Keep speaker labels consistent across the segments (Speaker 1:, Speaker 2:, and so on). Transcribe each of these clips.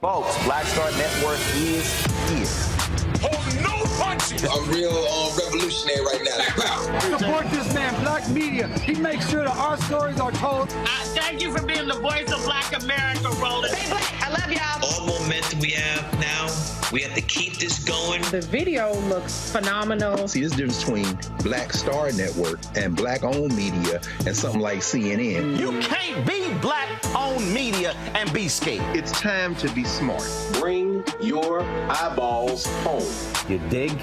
Speaker 1: Folks, Black Star Network is here. I'm real revolutionary right now.
Speaker 2: Support this man, Black media. He makes sure that our stories are told.
Speaker 3: Thank you for being the voice of Black America, Roland.
Speaker 4: Stay black. I love y'all.
Speaker 5: All momentum we have now, we have to keep this going.
Speaker 6: The video looks phenomenal.
Speaker 7: See, this difference between Black Star Network and Black-owned media and something like CNN.
Speaker 8: You can't be Black-owned media and be scared.
Speaker 9: It's time to be smart.
Speaker 10: Bring your eyeballs home.
Speaker 8: You dig?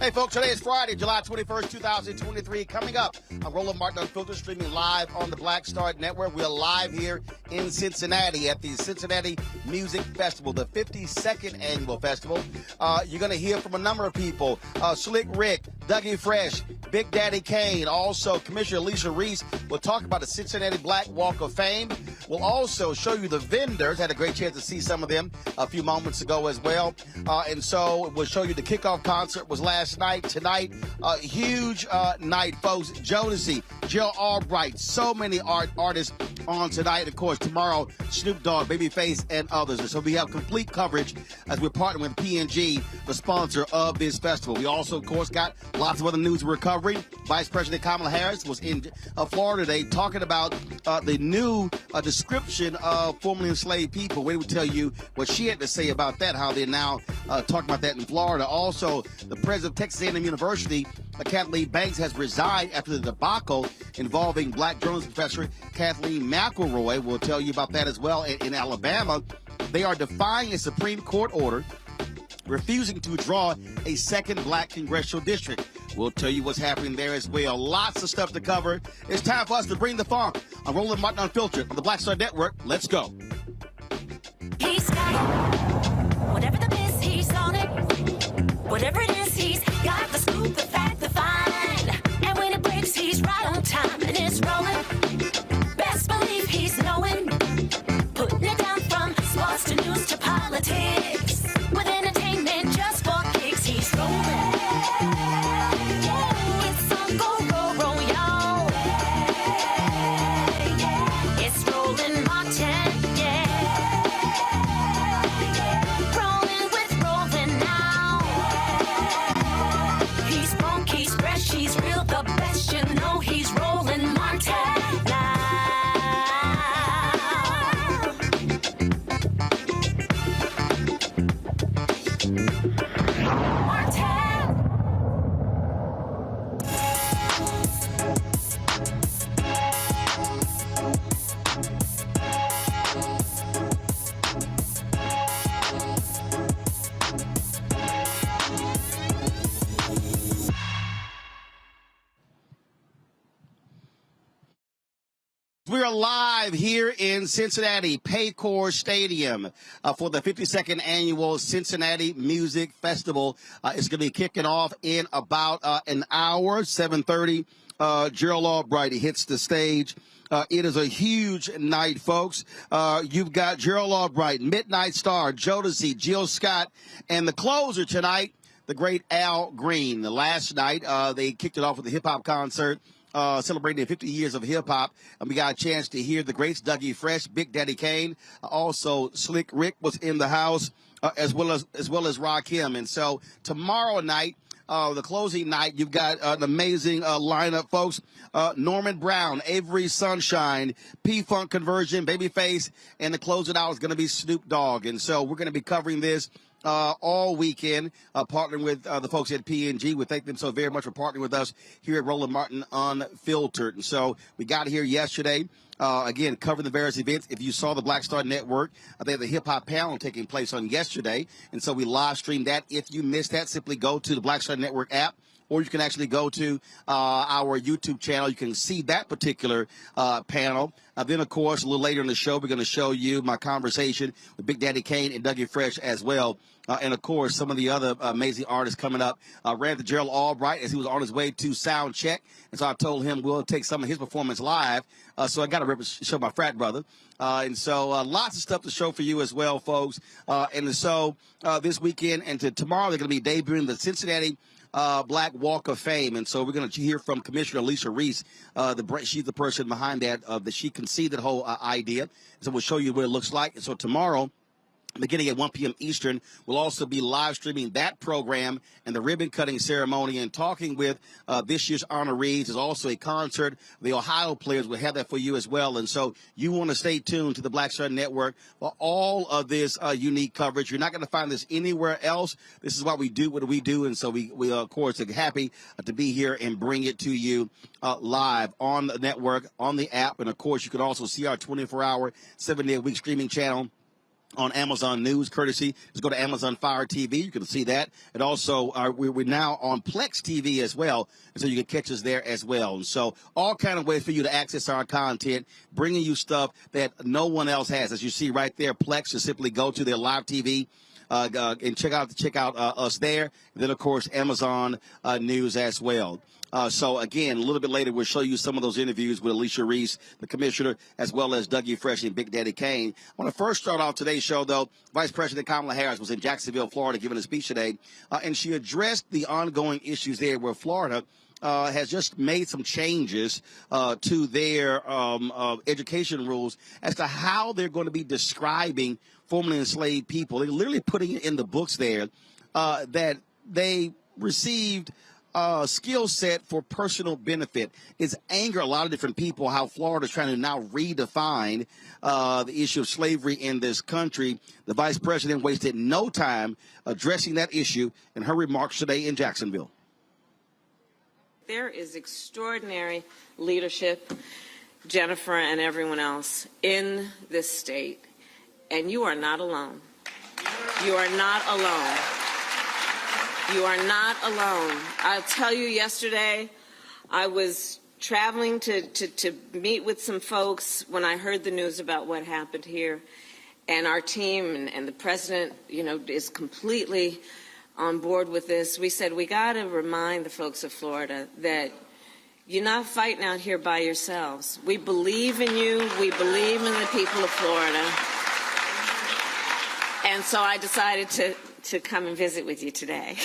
Speaker 4: Hey, folks, today is Friday, July 21st, 2023. Coming up, I'm Roland Martin Unfiltered, streaming live on the Black Star Network. We're live here in Cincinnati at the Cincinnati Music Festival, the 52nd annual festival. You're going to hear from a number of people. Slick Rick, Dougie Fresh, Big Daddy Kane, also Commissioner Alicia Reese will talk about the Cincinnati Black Walk of Fame. We'll also show you the vendors. Had a great chance to see some of them a few moments ago as well. And so we'll show you the kickoff concert was last night. Tonight, a huge night, folks. Jodeci, Jill Albright, so many artists on tonight. Of course, tomorrow, Snoop Dogg, Babyface, and others. And so we have complete coverage as we're partnering with P&G, the sponsor of this festival. We also, of course, got lots of other news we're covering. Vice President Kamala Harris was in Florida today talking about the new description of formerly enslaved people. We will tell you what she had to say about that, how they're now talking about that in Florida. Also, the president of Texas A&M University, Katherine Banks, has resigned after the debacle involving black journalism professor Kathleen McElroy. We'll tell you about that as well. In Alabama, they are defying a Supreme Court order refusing to draw a second black congressional district. We'll tell you what's happening there as well. Lots of stuff to cover. It's time for us to bring the funk. I'm Roland Martin Unfiltered on the Black Star Network. Let's go.
Speaker 9: He's got it. Whatever the biz, he's on it. Whatever it is, he's got the scoop, the fact, the find. And when it breaks, he's right on time and it's rolling. Best believe he's knowing. Putting it down from sports to news to politics. With entertainment just for kicks, he's rolling. It's on go, y'all. It's Roland Martin, rolling with Roland now. He's funk, he's fresh, he's real, the best, you know he's Roland Martin now.
Speaker 4: We're live here in Cincinnati, Paycor Stadium for the 52nd annual Cincinnati Music Festival. It's going to be kicking off in about an hour, 7:30. Gerald Albright hits the stage. It is a huge night, folks. You've got Gerald Albright, Midnight Star, Jodeci, Jill Scott, and the closer tonight, the great Al Green. The last night, they kicked it off with a hip-hop concert. Celebrating 50 years of hip-hop, and we got a chance to hear the greats, Dougie Fresh, Big Daddy Kane. Also, Slick Rick was in the house, as well as Rakim. And so tomorrow night, the closing night, you've got an amazing lineup, folks. Norman Brown, Avery Sunshine, P-Funk Conversion, Babyface, and the closing out is going to be Snoop Dogg. And so we're going to be covering this all weekend, partnering with the folks at P&G. We thank them so very much for partnering with us here at Roland Martin Unfiltered. And so we got here yesterday, again, covering the various events. If you saw the Black Star Network, they had the hip-hop panel taking place on yesterday. And so we live streamed that. If you missed that, simply go to the Black Star Network app, or you can actually go to our YouTube channel. You can see that particular panel. Then, of course, a little later in the show, we're going to show you my conversation with Big Daddy Kane and Dougie Fresh as well. And, of course, some of the other amazing artists coming up. Ran to Gerald Albright as he was on his way to sound check. And so I told him we'll take some of his performance live. So I got to show my frat brother. And so lots of stuff to show for you as well, folks. And so this weekend and tomorrow, they're going to be debuting the Cincinnati Black Walk of Fame. And so we're going to hear from Commissioner Alicia Reese. She's the person behind that. That she conceived that whole idea. So we'll show you what it looks like. And so tomorrow, beginning at 1 p.m. Eastern, we'll also be live streaming that program and the ribbon cutting ceremony and talking with this year's honorees. There's also a concert. The Ohio players will have that for you as well. And so you want to stay tuned to the Black Star Network for all of this unique coverage. You're not going to find this anywhere else. This is why we do what we do. And so we of course, are happy to be here and bring it to you live on the network, on the app. And, of course, you can also see our 24-hour, 7-day-a-week streaming channel on Amazon News, courtesy. Just go to Amazon Fire TV. You can see that. And also, we're now on Plex TV as well. And so you can catch us there as well. And so all kind of ways for you to access our content, bringing you stuff that no one else has. As you see right there, Plex, just simply go to their live TV. And check out us there. And then, of course, Amazon News as well. So, again, a little bit later, we'll show you some of those interviews with Alicia Reese, the commissioner, as well as Dougie Fresh and Big Daddy Kane. I want to first start off today's show, though. Vice President Kamala Harris was in Jacksonville, Florida, giving a speech today, and she addressed the ongoing issues there where Florida has just made some changes to their education rules as to how they're going to be describing formerly enslaved people. They're literally putting it in the books there that they received a skill set for personal benefit. It's angered a lot of different people how Florida is trying to now redefine the issue of slavery in this country. The vice president wasted no time addressing that issue in her remarks today in Jacksonville.
Speaker 11: There is extraordinary leadership, Jennifer and everyone else, in this state, and you are not alone. You are not alone. You are not alone. I'll tell you, yesterday I was traveling to meet with some folks when I heard the news about what happened here, and our team and the president, is completely on board with this. We said we got to remind the folks of Florida that you're not fighting out here by yourselves. We believe in you. We believe in the people of Florida. And so I decided to come and visit with you today.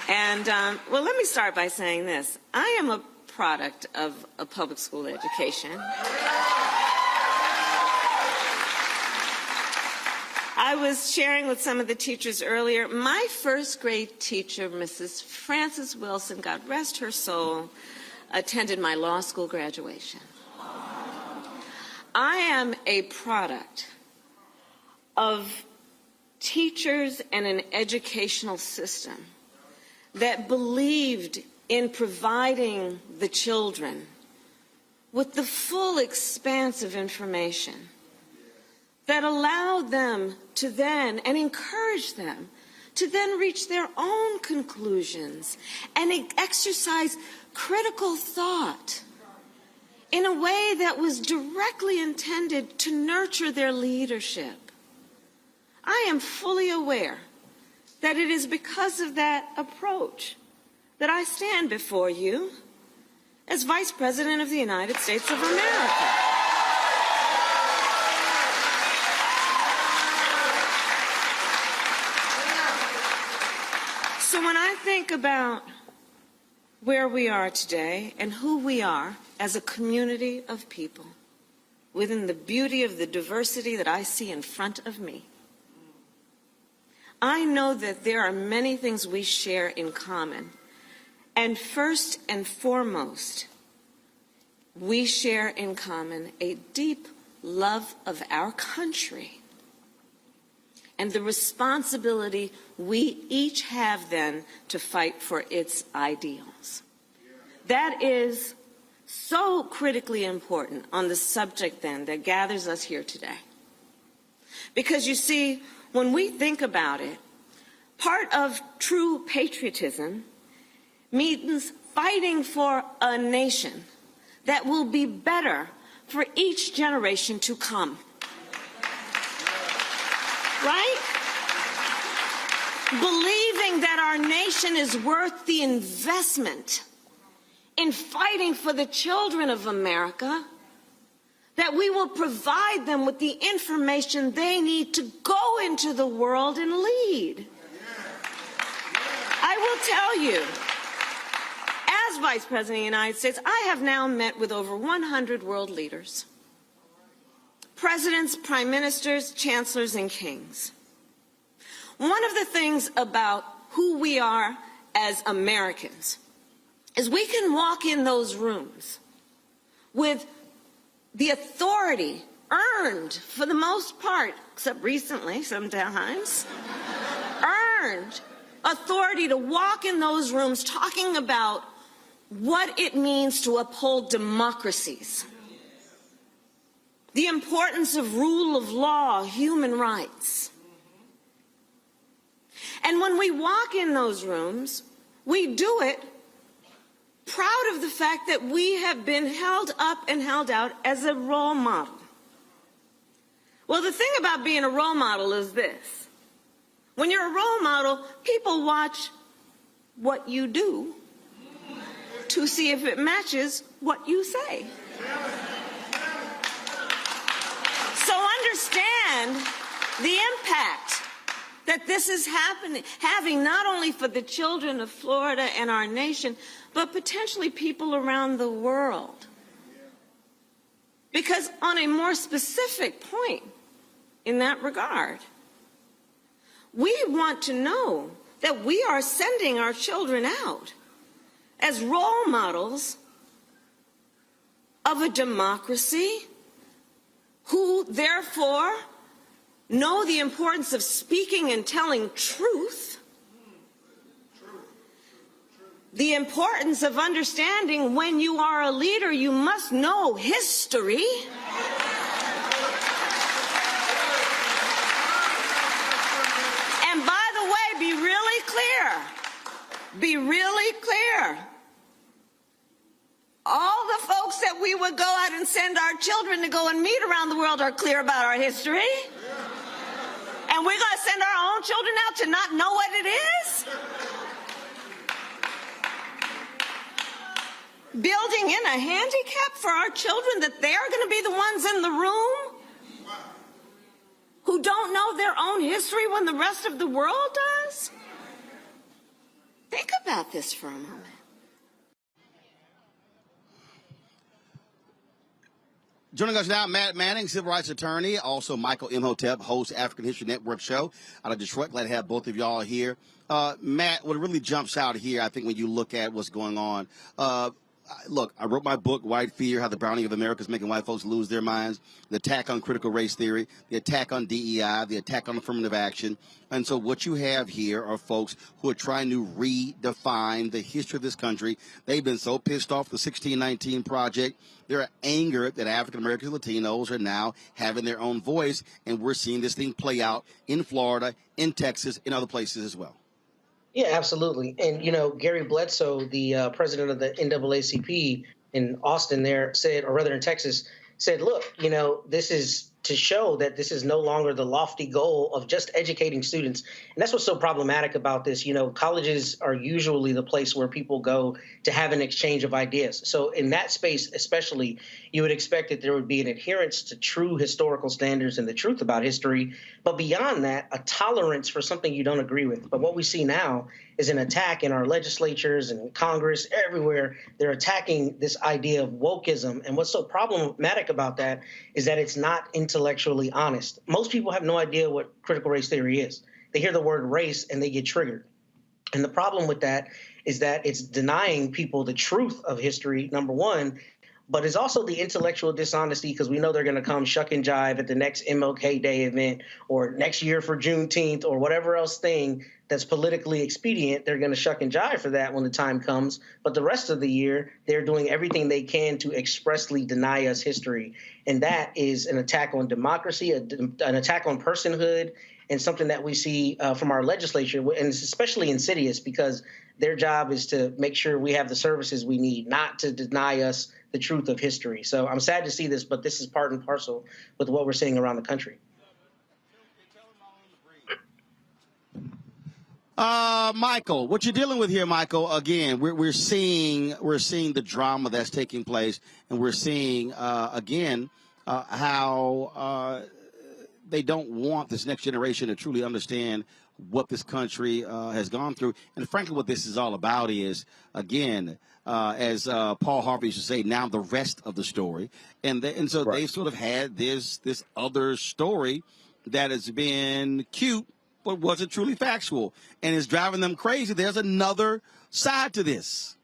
Speaker 11: And, well, let me start by saying this. I am a product of a public school education. I was sharing with some of the teachers earlier. My first grade teacher, Mrs. Frances Wilson, God rest her soul, attended my law school graduation. I am a product of teachers and an educational system that believed in providing the children with the full expanse of information that allowed them to then, and encouraged them to then reach their own conclusions and exercise critical thought in a way that was directly intended to nurture their leadership. I am fully aware that it is because of that approach that I stand before you as Vice President of the United States of America. So when I think about where we are today and who we are as a community of people within the beauty of the diversity that I see in front of me, I know that there are many things we share in common. And first and foremost, we share in common a deep love of our country and the responsibility we each have then to fight for its ideals. That is so critically important on the subject then that gathers us here today. Because you see, when we think about it, part of true patriotism means fighting for a nation that will be better for each generation to come. Right? Believing that our nation is worth the investment in fighting for the children of America, that we will provide them with the information they need to go into the world and lead. I will tell you, as Vice President of the United States, I have now met with over 100 world leaders, presidents, prime ministers, chancellors, and kings. One of the things about who we are as Americans is we can walk in those rooms with the authority earned, for the most part, except recently sometimes, earned authority to walk in those rooms talking about what it means to uphold democracies. the importance of rule of law, human rights. And when we walk in those rooms, we do it proud of the fact that we have been held up and held out as a role model. Well, the thing about being a role model is this. When you're a role model, people watch what you do to see if it matches what you say. So understand the impact that this is having not only for the children of Florida and our nation, but potentially people around the world. Because on a more specific point in that regard, we want to know that we are sending our children out as role models of a democracy who therefore know the importance of speaking and telling truth, the importance of understanding when you are a leader, you must know history. And by the way, be really clear. Be really clear. All the folks that we would go out and send our children to go and meet around the world are clear about our history. And we're going to send our own children out to not know what it is? Building in a handicap for our children that they're going to be the ones in the room who don't know their own history when the rest of the world does? Think about this for a moment.
Speaker 4: Joining us now, Matt Manning, civil rights attorney, also Michael Imhotep, host African History Network show out of Detroit. Glad to have both of y'all here. Matt, what really jumps out here, I think, when you look at what's going on, look, I wrote my book, White Fear, How the Browning of America is Making White Folks Lose Their Minds, the attack on critical race theory, the attack on DEI, the attack on affirmative action. And so what you have here are folks who are trying to redefine the history of this country. They've been so pissed off the 1619 Project. They're angered that African Americans and Latinos are now having their own voice, and we're seeing this thing play out in Florida, in Texas, in other places as well.
Speaker 12: Yeah, absolutely. And, you know, Gary Bledsoe, the president of the NAACP in Austin there said, or rather in Texas, said, look, you know, this is to show that this is no longer the lofty goal of just educating students. And that's what's so problematic about this. You know, colleges are usually the place where people go to have an exchange of ideas. So in that space, especially, you would expect that there would be an adherence to true historical standards and the truth about history. But beyond that, a tolerance for something you don't agree with. But what we see now is an attack in our legislatures and Congress, everywhere. They're attacking this idea of wokeism. And what's so problematic about that is that it's not intellectually honest. Most people have no idea what critical race theory is. They hear the word race and they get triggered. And the problem with that is that it's denying people the truth of history, number one, but it's also the intellectual dishonesty because we know they're going to come shuck and jive at the next MLK Day event or next year for Juneteenth or whatever else thing that's politically expedient. They're going to shuck and jive for that when the time comes. But the rest of the year, they're doing everything they can to expressly deny us history. And that is an attack on democracy, an attack on personhood, and something that we see from our legislature. And it's especially insidious because their job is to make sure we have the services we need, not to deny us the truth of history. So I'm sad to see this, but this is part and parcel with what we're seeing around the country.
Speaker 4: Michael, what you're dealing with here, Michael, again, we're seeing the drama that's taking place, and we're seeing, again, how they don't want this next generation to truly understand what this country has gone through. And frankly, what this is all about is, again, as Paul Harvey used to say, now the rest of the story. And so they've sort of had this other story that has been cute, but wasn't truly factual, and is driving them crazy. There's another side to this.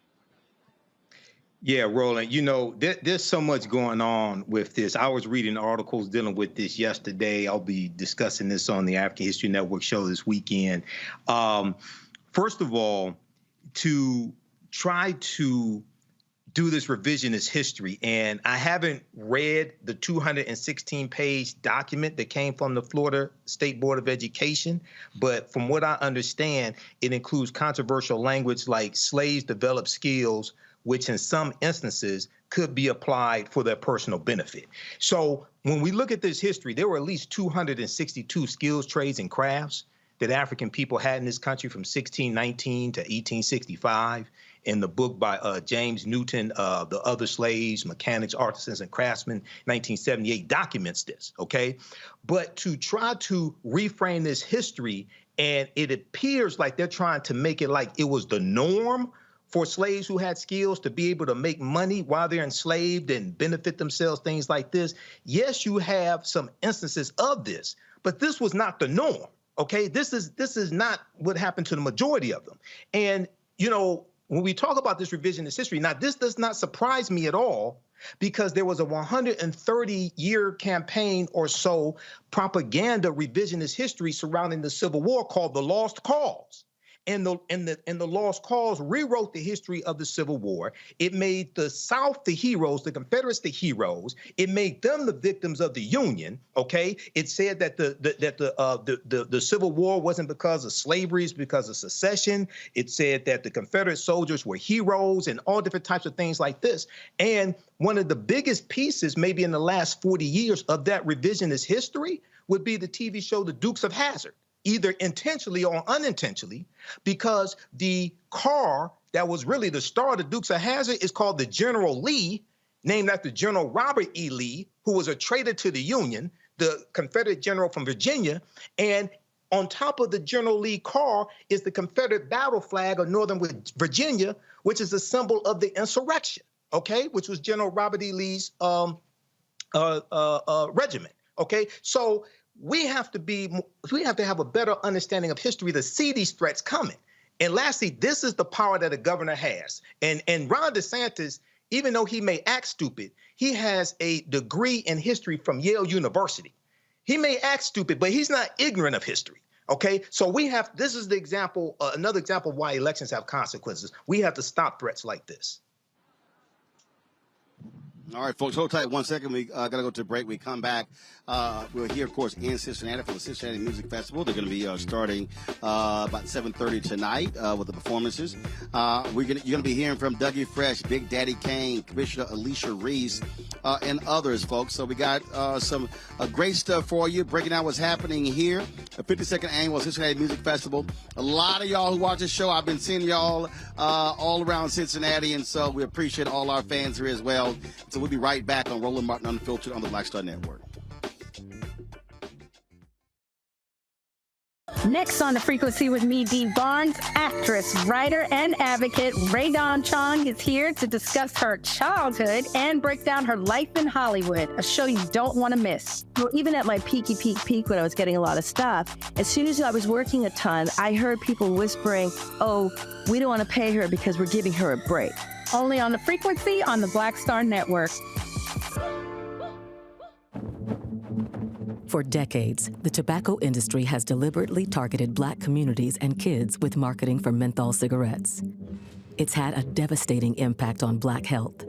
Speaker 13: Yeah, Roland, you know, there's so much going on with this. I was reading articles dealing with this yesterday. I'll be discussing this on the African History Network show this weekend. First of all, to try to do this revisionist history, and I haven't read the 216-page document that came from the Florida State Board of Education, but from what I understand, it includes controversial language like slaves develop skills, which in some instances could be applied for their personal benefit. So when we look at this history, there were at least 262 skills, trades, and crafts that African people had in this country from 1619 to 1865. In the book by James Newton, The Other Slaves, Mechanics, Artisans, and Craftsmen, 1978, documents this, okay? But to try to reframe this history, and it appears like they're trying to make it like it was the norm for slaves who had skills to be able to make money while they're enslaved and benefit themselves, things like this. Yes, you have some instances of this, but this was not the norm, okay? This is not what happened to the majority of them. And, you know, when we talk about this revisionist history, now this does not surprise me at all, because there was a 130-year campaign or so propaganda revisionist history surrounding the Civil War called the Lost Cause. And the Lost Cause rewrote the history of the Civil War. It made the South the heroes, the Confederates the heroes. It made them the victims of the Union. Okay, it said that the Civil War wasn't because of slavery, it's because of secession. It said that the Confederate soldiers were heroes and all different types of things like this. And one of the biggest pieces, maybe in the last 40 years, of that revisionist history would be the TV show The Dukes of Hazzard, either intentionally or unintentionally, because the car that was really the star of the Dukes of Hazzard is called the General Lee, named after General Robert E. Lee, who was a traitor to the Union, the Confederate general from Virginia. And on top of the General Lee car is the Confederate battle flag of Northern Virginia, which is a symbol of the insurrection, okay, which was General Robert E. Lee's regiment, okay? So we have to have a better understanding of history to see these threats coming. And lastly, this is the power that a governor has. And Ron DeSantis, even though he may act stupid, he has a degree in history from Yale University. He may act stupid, but he's not ignorant of history. Okay, so this is the example, another example of why elections have consequences. We have to stop threats like this.
Speaker 4: All right, folks, hold tight 1 second. We got to go to a break. We come back. We're here, of course, in Cincinnati for the Cincinnati Music Festival. They're going to be starting about 7:30 tonight with the performances. You're going to be hearing from Dougie Fresh, Big Daddy Kane, Commissioner Alicia Reese, and others, folks. So we got some great stuff for you, breaking down what's happening here, the 52nd Annual Cincinnati Music Festival. A lot of y'all who watch this show, I've been seeing y'all all around Cincinnati, and so we appreciate all our fans here as well. So we'll be right back on Roland Martin Unfiltered on the Black Star Network.
Speaker 6: Next on The Frequency with me, Dee Barnes, actress, writer, and advocate Rae Dawn Chong is here to discuss her childhood and break down her life in Hollywood, a show you don't want to miss. Well, even at my peak when I was getting a lot of stuff, as soon as I was working a ton, I heard people whispering, oh, we don't want to pay her because we're giving her a break. Only on The Frequency on the Black Star Network.
Speaker 14: For decades, the tobacco industry has deliberately targeted Black communities and kids with marketing for menthol cigarettes. It's had a devastating impact on Black health.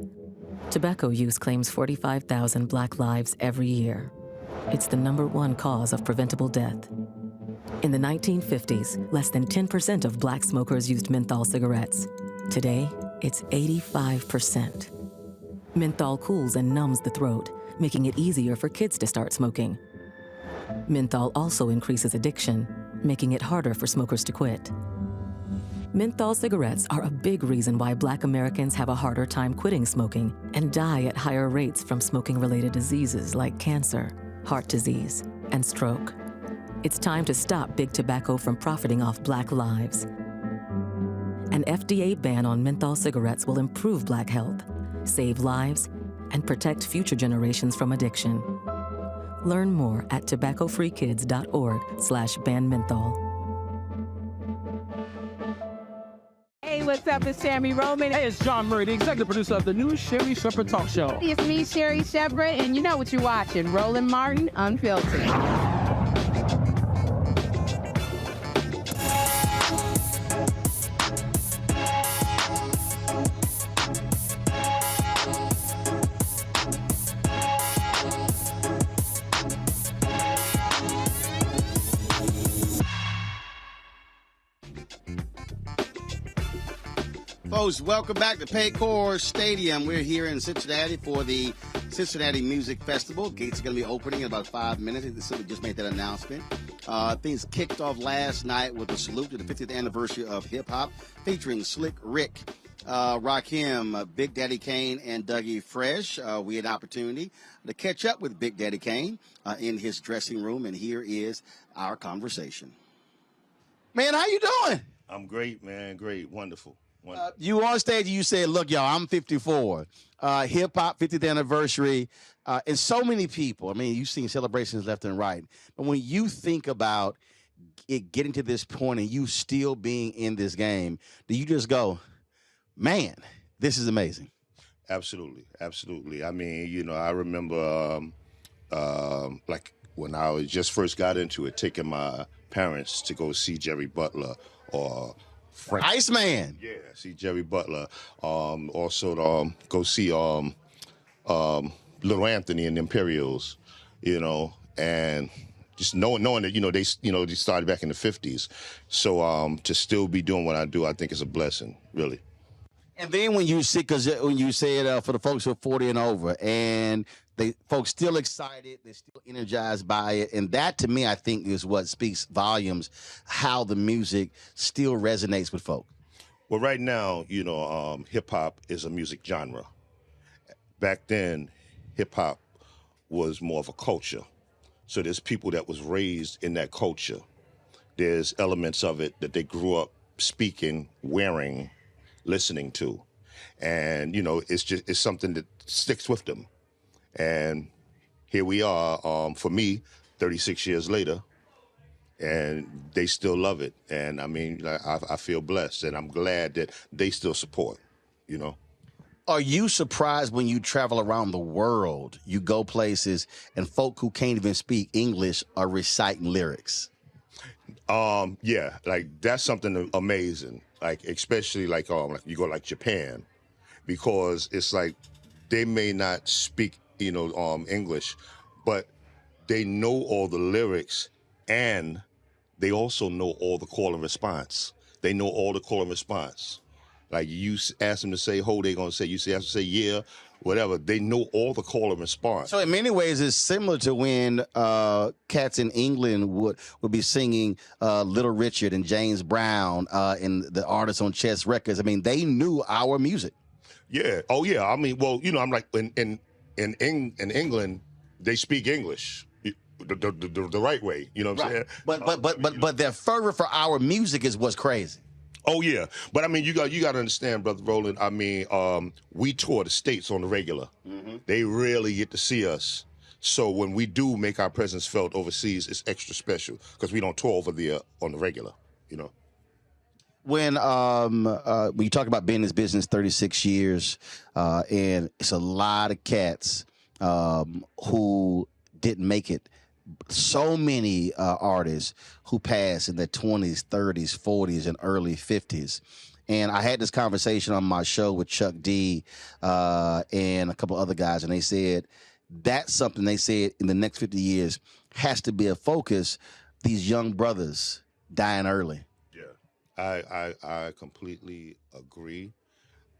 Speaker 14: Tobacco use claims 45,000 Black lives every year. It's the #1 cause of preventable death. In the 1950s, less than 10% of Black smokers used menthol cigarettes. Today, it's 85%. Menthol cools and numbs the throat, making it easier for kids to start smoking. Menthol also increases addiction, making it harder for smokers to quit. Menthol cigarettes are a big reason why Black Americans have a harder time quitting smoking and die at higher rates from smoking-related diseases like cancer, heart disease, and stroke. It's time to stop Big Tobacco from profiting off Black lives. An FDA ban on menthol cigarettes will improve Black health, save lives, and protect future generations from addiction. Learn more at tobaccofreekids.org/ban menthol.
Speaker 15: Hey, what's up? It's Sammy Roman.
Speaker 2: Hey, it's John Murray, the executive producer of the new Sherry Shepherd Talk Show.
Speaker 15: It's me, Sherry Shepherd, and you know what you're watching, Roland Martin Unfiltered.
Speaker 4: folks. Welcome back to Paycor Stadium. We're here in Cincinnati for the Cincinnati Music Festival. Gates are going to be opening in about 5 minutes. We just made that announcement. Things kicked off last night with a salute to the 50th anniversary of hip-hop, featuring Slick Rick, Rakim, Big Daddy Kane, and Dougie Fresh. We had an opportunity to catch up with Big Daddy Kane in his dressing room, and here is our conversation. Man, how you doing?
Speaker 16: I'm great, man. Great. Wonderful.
Speaker 4: You on stage, you said, look, y'all, I'm 54. Hip-hop 50th anniversary. And so many people, I mean, you've seen celebrations left and right. But when you think about it getting to this point and you still being in this game, do you just go, man, this is amazing?
Speaker 16: Absolutely. Absolutely. I mean, you know, I remember like when I just first got into it, taking my parents to go see Jerry Butler or Frank
Speaker 4: Iceman.
Speaker 16: Yeah, see Jerry Butler. Also to go see Little Anthony and the Imperials, you know, and just knowing that, you know, they started back in the 50s. So to still be doing what I do, I think is a blessing, really.
Speaker 4: And then when you see, because when you say it for the folks who are 40 and over, and folks still excited, they're still energized by it, and that to me, I think, is what speaks volumes, how the music still resonates with folk.
Speaker 16: Well, right now, you know, hip hop is a music genre. Back then, hip hop was more of a culture. So there's people that was raised in that culture. There's elements of it that they grew up speaking, wearing, listening to, and you know, it's something that sticks with them. And here we are, for me, 36 years later, and they still love it. And I mean, I feel blessed, and I'm glad that they still support, you know.
Speaker 4: Are you surprised when you travel around the world, you go places, and folk who can't even speak English are reciting lyrics?
Speaker 16: Yeah, like that's something amazing. Like especially like you go like Japan, because it's like they may not speak, you know, English, but they know all the lyrics, and they also know all the call and response. They know all the call and response. Like you ask them to say ho, they're gonna say, you have to say yeah, whatever. They know all the call and response.
Speaker 4: So in many ways, it's similar to when cats in England would be singing Little Richard and James Brown and the artists on Chess Records. I mean, they knew our music.
Speaker 16: Yeah. Oh yeah. I mean, well, you know, I'm like in England, they speak English the right way. You know what I'm saying?
Speaker 4: But their fervor for our music is what's crazy.
Speaker 16: Oh yeah, but I mean, you got to understand, Brother Roland. I mean, we tour the States on the regular. Mm-hmm. They really get to see us. So when we do make our presence felt overseas, it's extra special because we don't tour over there on the regular. You know.
Speaker 4: When you talk about being in this business 36 years, and it's a lot of cats who didn't make it. So many artists who passed in their 20s, 30s, 40s, and early 50s. And I had this conversation on my show with Chuck D and a couple other guys, and they said that's something they said in the next 50 years has to be a focus, these young brothers dying early.
Speaker 16: Yeah, I completely agree.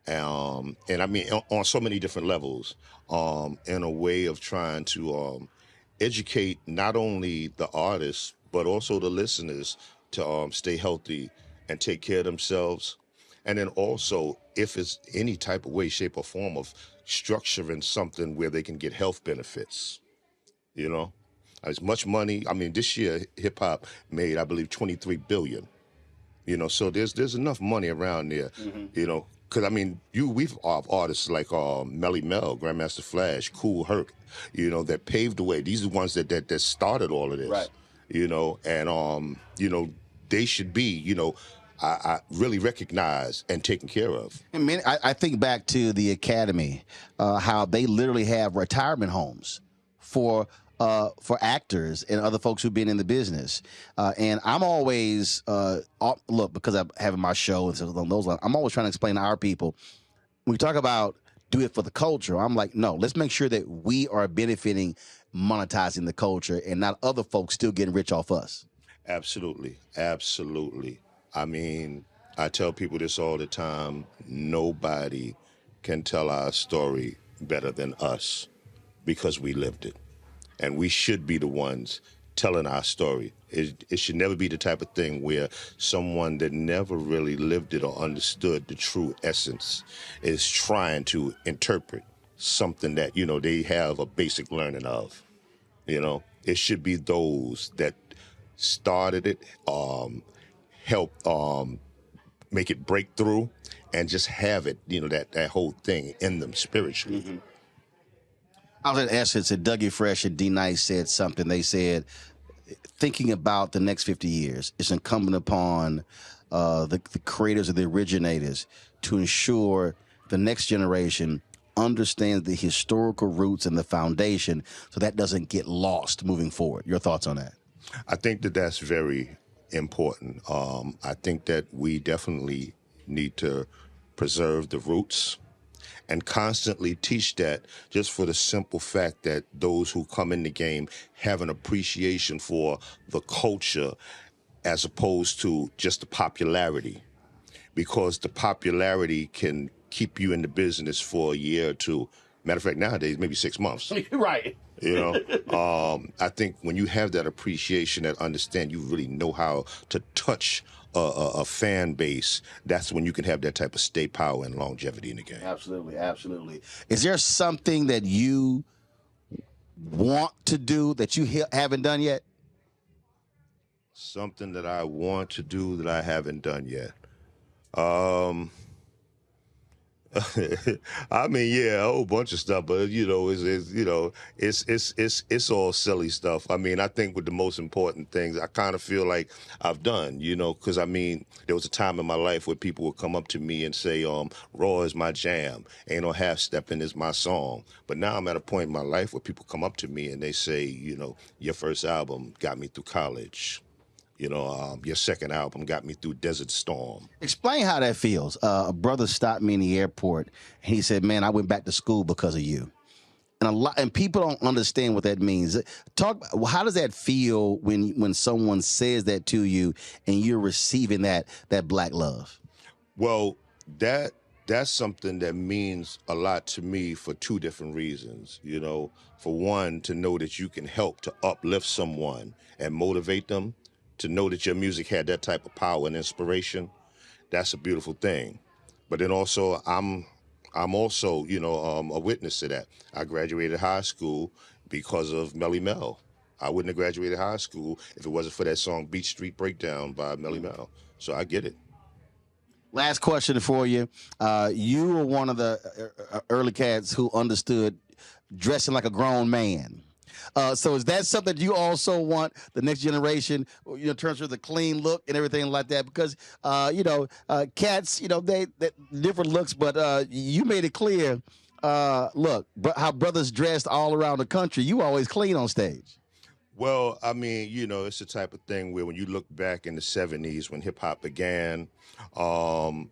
Speaker 16: And I mean, on so many different levels, in a way of trying to educate not only the artists, but also the listeners to stay healthy and take care of themselves. And then also, if it's any type of way, shape, or form of structuring something where they can get health benefits, you know? As much money, I mean, this year, hip-hop made, I believe, $23 billion. You know, so there's enough money around there, you know? Because, I mean, we've have artists like Melly Mel, Grandmaster Flash, Kool Herc, you know, that paved the way. These are the ones that started all of this, right? You know, and, you know, they should be, you know, I really recognized and taken care of.
Speaker 4: I mean, I think back to the Academy, how they literally have retirement homes for actors and other folks who've been in the business. And I'm always, look, because I'm having my show and so on those lines, I'm always trying to explain to our people, when we talk about do it for the culture, I'm like, no, let's make sure that we are benefiting, monetizing the culture and not other folks still getting rich off us.
Speaker 16: Absolutely. Absolutely. I mean, I tell people this all the time. Nobody can tell our story better than us because we lived it. And we should be the ones telling our story. It should never be the type of thing where someone that never really lived it or understood the true essence is trying to interpret something that, they have a basic learning of. It should be those that started it, helped make it break through, and just have it, that whole thing in them spiritually.
Speaker 4: Mm-hmm. I was at Essence, and Dougie Fresh and D Nice said something. They said, thinking about the next 50 years, it's incumbent upon the creators or the originators to ensure the next generation understands the historical roots and the foundation so that doesn't get lost moving forward. Your thoughts on that?
Speaker 16: I think that that's very important. I think that we definitely need to preserve the roots and constantly teach that, just for the simple fact that those who come in the game have an appreciation for the culture as opposed to just the popularity, because the popularity can keep you in the business for a year or two. Matter of fact, nowadays, maybe 6 months.
Speaker 4: Right.
Speaker 16: I think when you have that appreciation, that understand, you really know how to touch a fan base, that's when you can have that type of stay power and longevity in the game.
Speaker 4: Absolutely, absolutely. Is there something that you want to do that you haven't done yet?
Speaker 16: Something that I want to do that I haven't done yet. I mean, yeah, a whole bunch of stuff, but it's all silly stuff. I mean, I think with the most important things, I kind of feel like I've done, because I mean, there was a time in my life where people would come up to me and say, "Raw is my jam, Ain't No Half Stepping is my song." But now I'm at a point in my life where people come up to me and they say, "Your first album got me through college. Your second album got me through Desert Storm."
Speaker 4: Explain how that feels. A brother stopped me in the airport, and he said, "Man, I went back to school because of you." And people don't understand what that means. How does that feel when someone says that to you and you're receiving that black love?
Speaker 16: Well, that's something that means a lot to me for two different reasons. For one, to know that you can help to uplift someone and motivate them, to know that your music had that type of power and inspiration, that's a beautiful thing. But then also, I'm also, a witness to that. I graduated high school because of Melly Mel. I wouldn't have graduated high school if it wasn't for that song Beach Street Breakdown by Melly Mel. So I get it.
Speaker 4: Last question for you. You were one of the early cats who understood dressing like a grown man. So is that something that you also want the next generation, in terms of the clean look and everything like that? Because, cats, they different looks, but you made it clear, look, how brothers dressed all around the country, you always clean on stage.
Speaker 16: Well, I mean, it's the type of thing where when you look back in the 70s when hip-hop began, the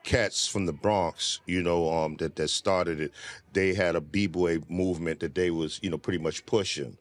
Speaker 16: cats from the Bronx, that started it, they had a b-boy movement that they was, pretty much pushing.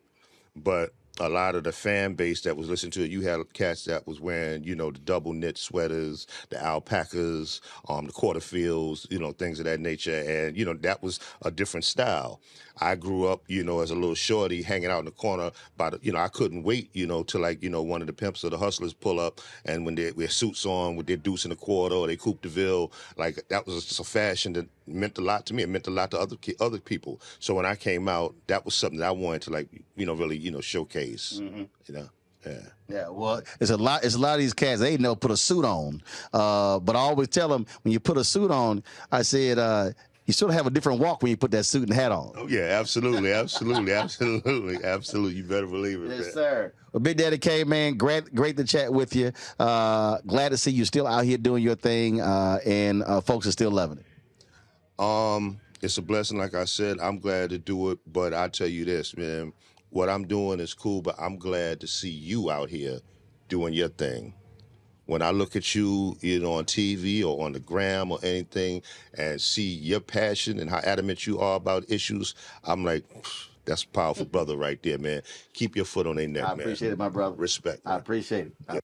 Speaker 16: But a lot of the fan base that was listening to it, you had cats that was wearing, the double knit sweaters, the alpacas, the quarterfields, things of that nature. And, that was a different style. I grew up, as a little shorty hanging out in the corner by the, I couldn't wait, till one of the pimps or the hustlers pull up, and when they with suits on with their deuce and a quarter or they coupe de ville, that was just a fashion that meant a lot to me. It meant a lot to other people. So when I came out, that was something that I wanted to really, showcase, Yeah.
Speaker 4: Yeah, well, it's a lot of these cats, they never put a suit on. But I always tell them, when you put a suit on, I said, you sort of have a different walk when you put that suit and hat on.
Speaker 16: Oh, yeah, absolutely. You better believe it.
Speaker 4: Yes,
Speaker 16: man.
Speaker 4: sir. Well, Big Daddy K, man, great to chat with you. Glad to see you still out here doing your thing, and folks are still loving it.
Speaker 16: It's a blessing, like I said. I'm glad to do it, but I tell you this, man, what I'm doing is cool, but I'm glad to see you out here doing your thing. When I look at you, on TV or on the gram or anything, and see your passion and how adamant you are about issues, I'm like, that's a powerful brother right there, man. Keep your foot on their neck, man.
Speaker 4: I appreciate it, my brother.
Speaker 16: Respect.
Speaker 4: Man. I appreciate it.
Speaker 16: Yeah.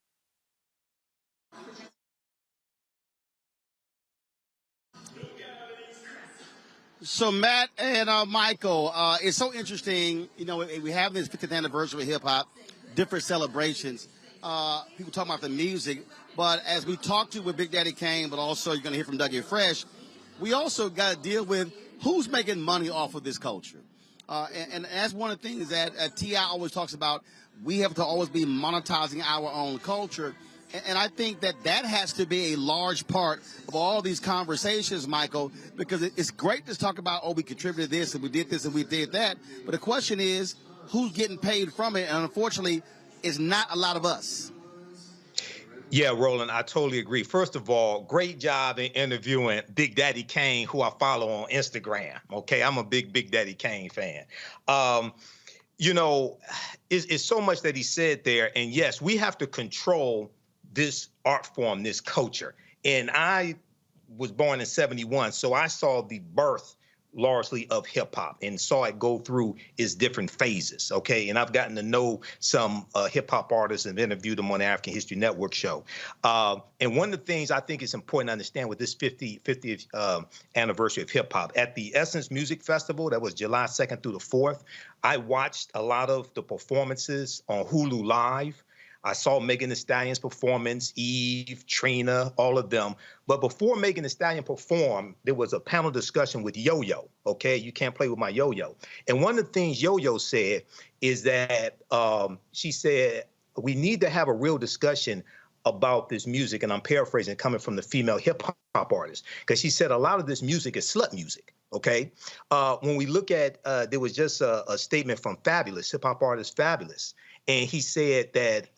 Speaker 4: So Matt and Michael, it's so interesting. You know, we have this 50th anniversary of hip hop, different celebrations. People talking about the music, but as we talk to with Big Daddy Kane, but also you're going to hear from Dougie Fresh, we also got to deal with who's making money off of this culture. And that's one of the things that T.I. always talks about. We have to always be monetizing our own culture. And I think that has to be a large part of all these conversations, Michael, because it's great to talk about, oh, we contributed this and we did this and we did that. But the question is, who's getting paid from it? And unfortunately, it's not a lot of us.
Speaker 13: Yeah, Roland, I totally agree. First of all, great job in interviewing Big Daddy Kane, who I follow on Instagram. Okay, I'm a big Daddy Kane fan. You know, it's so much that he said there. And yes, we have to control this art form, this culture. And I was born in 71, so I saw the birth largely of hip hop and saw it go through its different phases. Okay. And I've gotten to know some hip hop artists and interviewed them on the African History Network show. And one of the things I think is important to understand with this 50th anniversary of hip hop, at the Essence Music Festival, that was July 2nd through the 4th, I watched a lot of the performances on Hulu Live. I saw Megan Thee Stallion's performance, Eve, Trina, all of them. But before Megan Thee Stallion performed, there was a panel discussion with Yo-Yo, okay? You can't play with my Yo-Yo. And one of the things Yo-Yo said is that she said, we need to have a real discussion about this music, and I'm paraphrasing, coming from the female hip-hop artist, because she said a lot of this music is slut music. Okay, when we look at, there was just a statement from Fabulous, hip-hop artist Fabulous, and he said that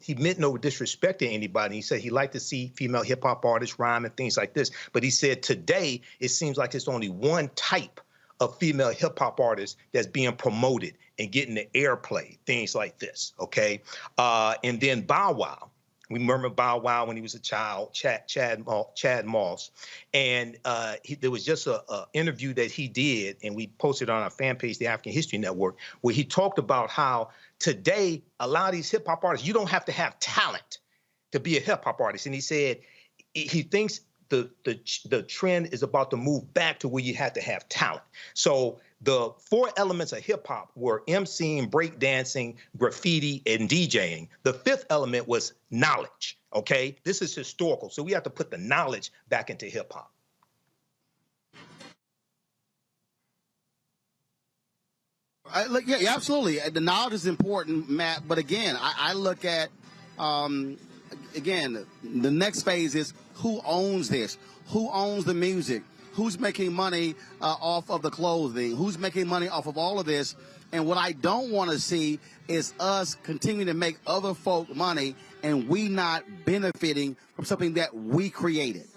Speaker 13: he meant no disrespect to anybody. He said he liked to see female hip-hop artists rhyme and things like this, but he said today it seems like it's only one type of female hip-hop artists that's being promoted and getting the airplay, things like this, okay? And then Bow Wow. We remember Bow Wow when he was a child, Chad Moss. And there was just an interview that he did, and we posted on our fan page, the African History Network, where he talked about how today, a lot of these hip-hop artists, you don't have to have talent to be a hip-hop artist. And he said he thinks the trend is about to move back to where you have to have talent. So the 4 elements of hip hop were emceeing, breakdancing, graffiti, and DJing. The 5th element was knowledge. Okay, this is historical, so we have to put the knowledge back into hip hop.
Speaker 4: Yeah, absolutely. The knowledge is important, Matt. But again, I look at again, the next phase is who owns this? Who owns the music? Who's making money off of the clothing? Who's making money off of all of this? And what I don't want to see is us continue to make other folk money and we not benefiting from something that we created.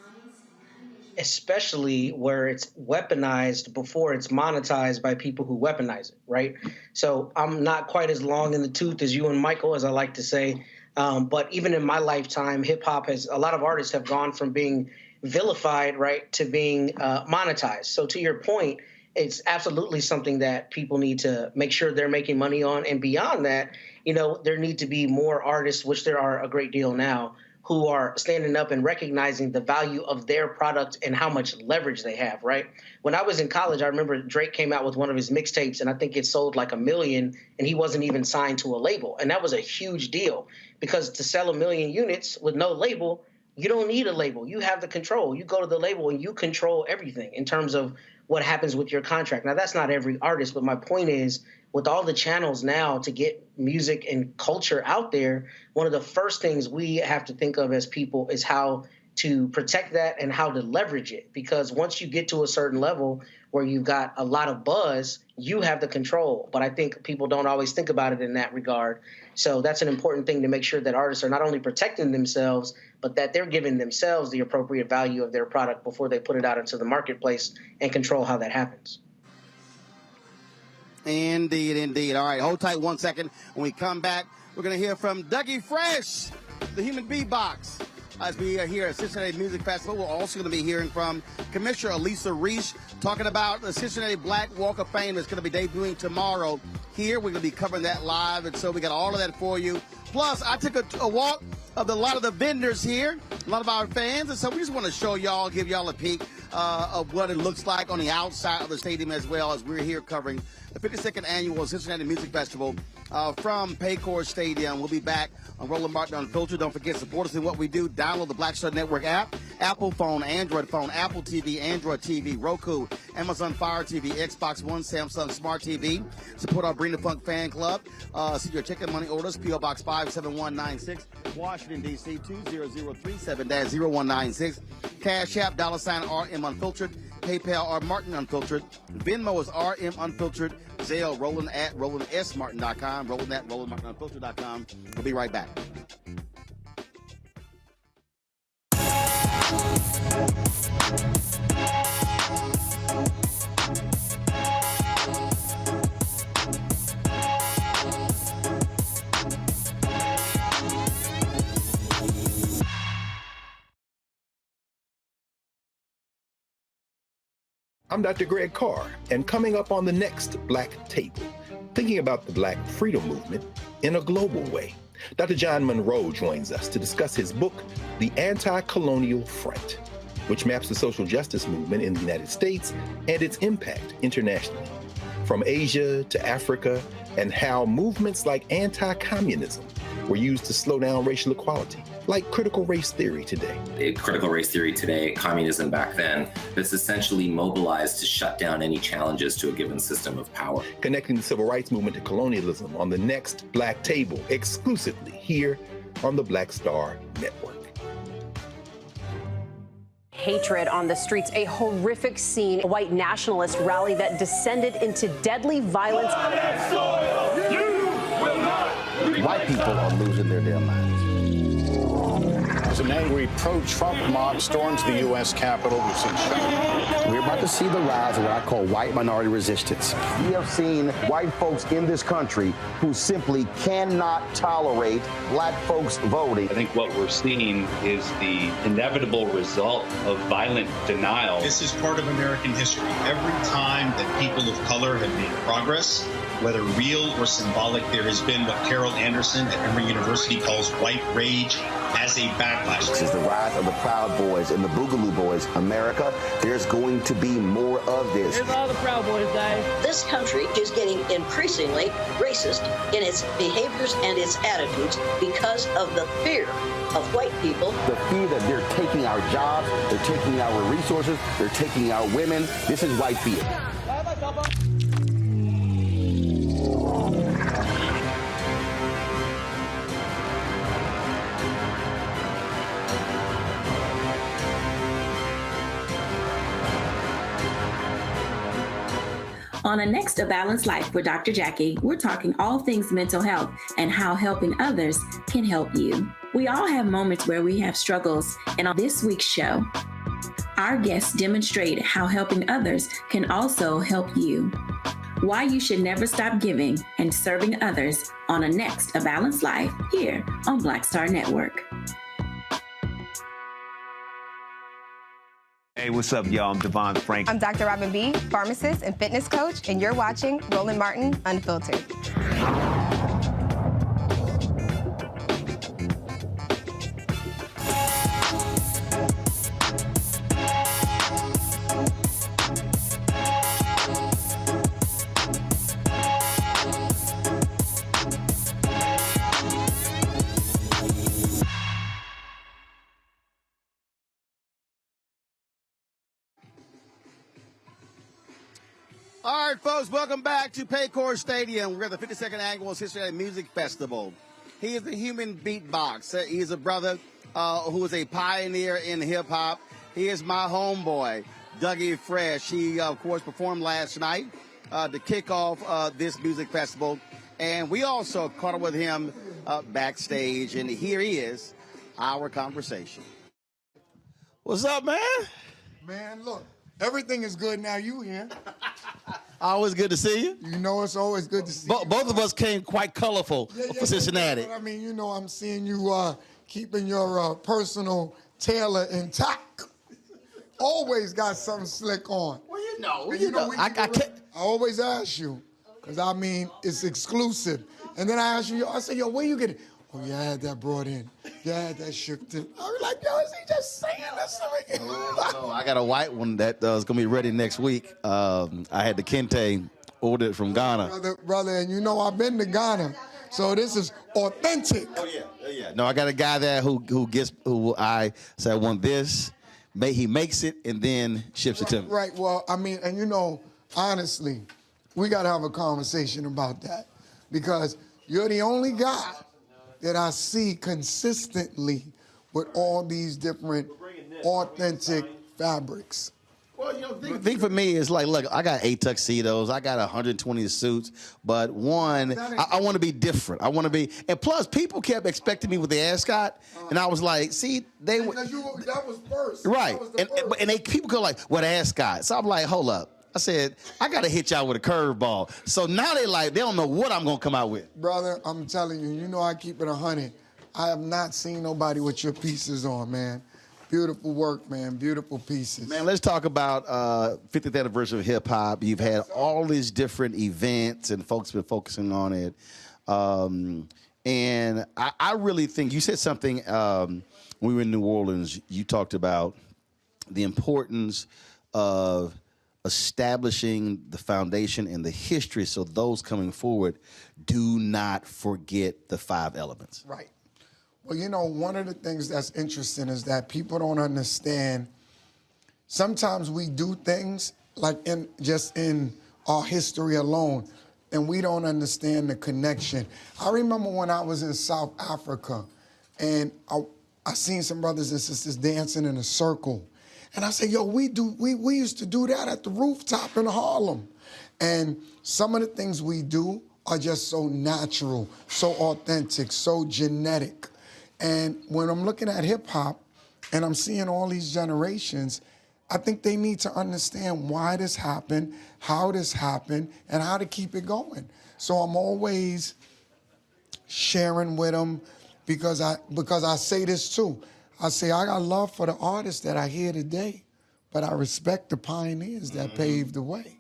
Speaker 12: Especially where it's weaponized before it's monetized by people who weaponize it, right? So I'm not quite as long in the tooth as you and Michael, as I like to say. But even in my lifetime, hip hop a lot of artists have gone from being vilified, right, to being monetized. So to your point, it's absolutely something that people need to make sure they're making money on. And beyond that, you know, there need to be more artists, which there are a great deal now, who are standing up and recognizing the value of their product and how much leverage they have, right? When I was in college, I remember Drake came out with one of his mixtapes, and I think it sold like 1 million, and he wasn't even signed to a label. And that was a huge deal, because to sell 1 million units with no label, you don't need a label. You have the control. You go to the label and you control everything in terms of what happens with your contract. Now, that's not every artist, but my point is, with all the channels now to get music and culture out there, one of the first things we have to think of as people is how to protect that and how to leverage it. Because once you get to a certain level where you've got a lot of buzz, you have the control. But I think people don't always think about it in that regard. So that's an important thing, to make sure that artists are not only protecting themselves, but that they're giving themselves the appropriate value of their product before they put it out into the marketplace, and control how that happens.
Speaker 4: Indeed, indeed. All right, hold tight 1 second. When we come back, we're going to hear from Dougie Fresh, the Human Beatbox. As we are here at Cincinnati Music Festival, we're also going to be hearing from Commissioner Elisa Reese talking about the Cincinnati Black Walk of Fame that's going to be debuting tomorrow. Here, we're going to be covering that live, and so we got all of that for you. Plus, I took a walk of a lot of the vendors here, a lot of our fans, and so we just want to show y'all, give y'all a peek of what it looks like on the outside of the stadium, as well as we're here covering the 52nd annual Cincinnati Music Festival from Paycor Stadium. We'll be back on Roland Martin Unfiltered. Don't forget, support us in what we do. Download the Black Star Network app, Apple phone, Android phone, Apple TV, Android TV, Roku, Amazon Fire TV, Xbox One, Samsung Smart TV. Support our Bring the Funk fan club. See your chicken money orders, P.O. Box 57196, Washington, D.C. 20037-0196. Cash App, $RM Unfiltered. PayPal, R Martin Unfiltered. Venmo is RM Unfiltered. Zelle, Roland at RolandSMartin.com. Roland at RolandMartinUnfiltered.com. We'll be right back.
Speaker 7: I'm Dr. Greg Carr, and coming up on the next Black Table, thinking about the Black freedom movement in a global way. Dr. John Monroe joins us to discuss his book, The Anti-Colonial Front, which maps the social justice movement in the United States and its impact internationally, from Asia to Africa, and how movements like anti-communism were used to slow down racial equality, like critical race theory today.
Speaker 17: Critical race theory today, communism back then, that's essentially mobilized to shut down any challenges to a given system of power.
Speaker 7: Connecting the civil rights movement to colonialism on the next Black Table, exclusively here on the Black Star Network.
Speaker 18: Hatred on the streets, a horrific scene, a white nationalist rally that descended into deadly violence.
Speaker 19: White people are losing their damn minds.
Speaker 20: An angry pro-Trump mob storms the U.S. Capitol. We've seen shooting.
Speaker 19: We're about to see the rise of what I call white minority resistance. We have seen white folks in this country who simply cannot tolerate black folks voting.
Speaker 21: I think what we're seeing is the inevitable result of violent denial.
Speaker 22: This is part of American history. Every time that people of color have made progress, whether real or symbolic, there has been what Carol Anderson at Emory University calls white rage as a backlash.
Speaker 19: This is the rise of the Proud Boys and the Boogaloo Boys. America, there's going to be more of this.
Speaker 23: Here's all the Proud Boys, guys.
Speaker 24: This country is getting increasingly racist in its behaviors and its attitudes because of the fear of white people.
Speaker 19: The fear that they're taking our jobs, they're taking our resources, they're taking our women. This is white fear.
Speaker 25: On a next A Balanced Life with Dr. Jackie, we're talking all things mental health and how helping others can help you. We all have moments where we have struggles, and on this week's show, our guests demonstrate how helping others can also help you. Why you should never stop giving and serving others on a next A Balanced Life here on Black Star Network.
Speaker 8: Hey, what's up, y'all? I'm Devon Frank.
Speaker 26: I'm Dr. Robin B., pharmacist and fitness coach, and you're watching Roland Martin Unfiltered.
Speaker 4: All right, folks, welcome back to Paycor Stadium. We're at the 52nd Annual Cincinnati Music Festival. He is the human beatbox. He is a brother who is a pioneer in hip-hop. He is my homeboy, Dougie Fresh. He, of course, performed last night to kick off this music festival. And we also caught up with him backstage, and here he is, our conversation. What's up, man?
Speaker 27: Man, look, everything is good now. You here.
Speaker 4: Always good to see you.
Speaker 27: You know, it's always good to see you.
Speaker 4: Both of us came quite colorful for Cincinnati.
Speaker 27: I mean, you know, I'm seeing you keeping your personal tailor intact. Always got something slick on.
Speaker 4: Well, you know.
Speaker 27: I always ask you, because, I mean, it's exclusive. And then I ask you, I say, yo, where you get it? Oh, yeah, I had that brought in. Yeah, that shook too. I was like, yo, is he just saying this to me?
Speaker 4: No, I got a white one that is going to be ready next week. I had the Kente ordered from Ghana.
Speaker 27: Brother, and you know I've been to Ghana, so this is authentic.
Speaker 4: Oh, yeah. No, I got a guy there who I say I want this. He makes it and then ships it to me.
Speaker 27: Right, well, I mean, and you know, honestly, we got to have a conversation about that because you're the only guy that I see consistently with all these different authentic fabrics.
Speaker 4: Well, you know, the thing for me is like, look, I got 8 tuxedos, I got 120 suits, but one, I want to be different. I want to be, and plus, people kept expecting me with the ascot, and I was like, see, that
Speaker 27: was first.
Speaker 4: Right, and people go like, what ascot? So I'm like, hold up. I said, I got to hit y'all with a curveball. So now they don't know what I'm going to come out with.
Speaker 27: Brother, I'm telling you, you know I keep it 100. I have not seen nobody with your pieces on, man. Beautiful work, man. Beautiful pieces.
Speaker 4: Man, let's talk about 50th anniversary of hip hop. You've had all these different events, and folks been focusing on it. And I really think you said something when we were in New Orleans. You talked about the importance of establishing the foundation and the history so those coming forward do not forget the 5 elements.
Speaker 27: Right. Well, you know, one of the things that's interesting is that people don't understand. Sometimes we do things like in our history alone, and we don't understand the connection. I remember when I was in South Africa, and I seen some brothers and sisters dancing in a circle. And I said, yo, we used to do that at the rooftop in Harlem. And some of the things we do are just so natural, so authentic, so genetic. And when I'm looking at hip hop and I'm seeing all these generations, I think they need to understand why this happened, how this happened, and how to keep it going. So I'm always sharing with them because I say this too. I say, I got love for the artists that I hear today, but I respect the pioneers that paved the way.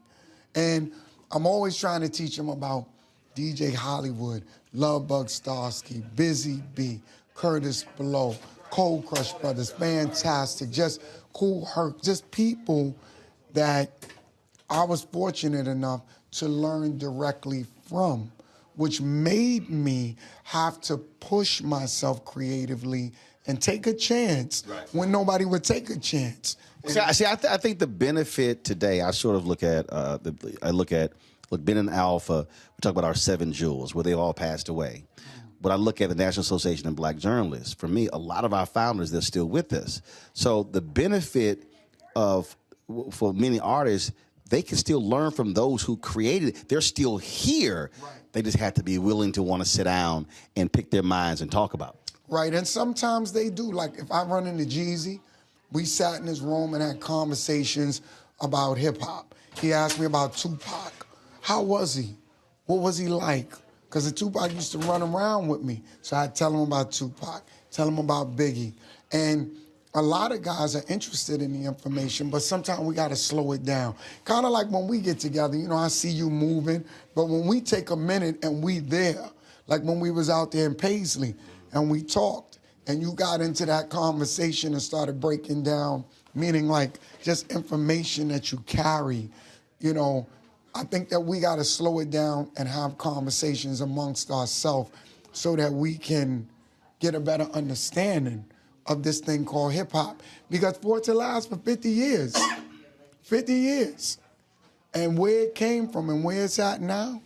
Speaker 27: And I'm always trying to teach them about DJ Hollywood, Love Bug Starsky, Busy B, Curtis Blow, Cold Crush Brothers, fantastic, just Cool Herc, just people that I was fortunate enough to learn directly from, which made me have to push myself creatively and take a chance when nobody would take a chance.
Speaker 4: I think the benefit today, I sort of look at, Ben and Alpha, we talk about our 7 jewels, where they all passed away. But I look at the National Association of Black Journalists. For me, a lot of our founders, they're still with us. So the benefit for many artists, they can still learn from those who created it. They're still here. Right. They just have to be willing to want to sit down and pick their minds and talk about it.
Speaker 27: Right, and sometimes they do. Like if I run into Jeezy, we sat in his room and had conversations about hip hop. He asked me about Tupac. How was he? What was he like? Because the Tupac used to run around with me. So I'd tell him about Tupac, tell him about Biggie. And a lot of guys are interested in the information, but sometimes we got to slow it down. Kind of like when we get together, you know, I see you moving, but when we take a minute and we there, like when we was out there in Paisley and we talked and you got into that conversation and started breaking down, meaning like just information that you carry, you know, I think that we got to slow it down and have conversations amongst ourselves so that we can get a better understanding of this thing called hip hop. Because for it to last for 50 years, 50 years, and where it came from and where it's at now,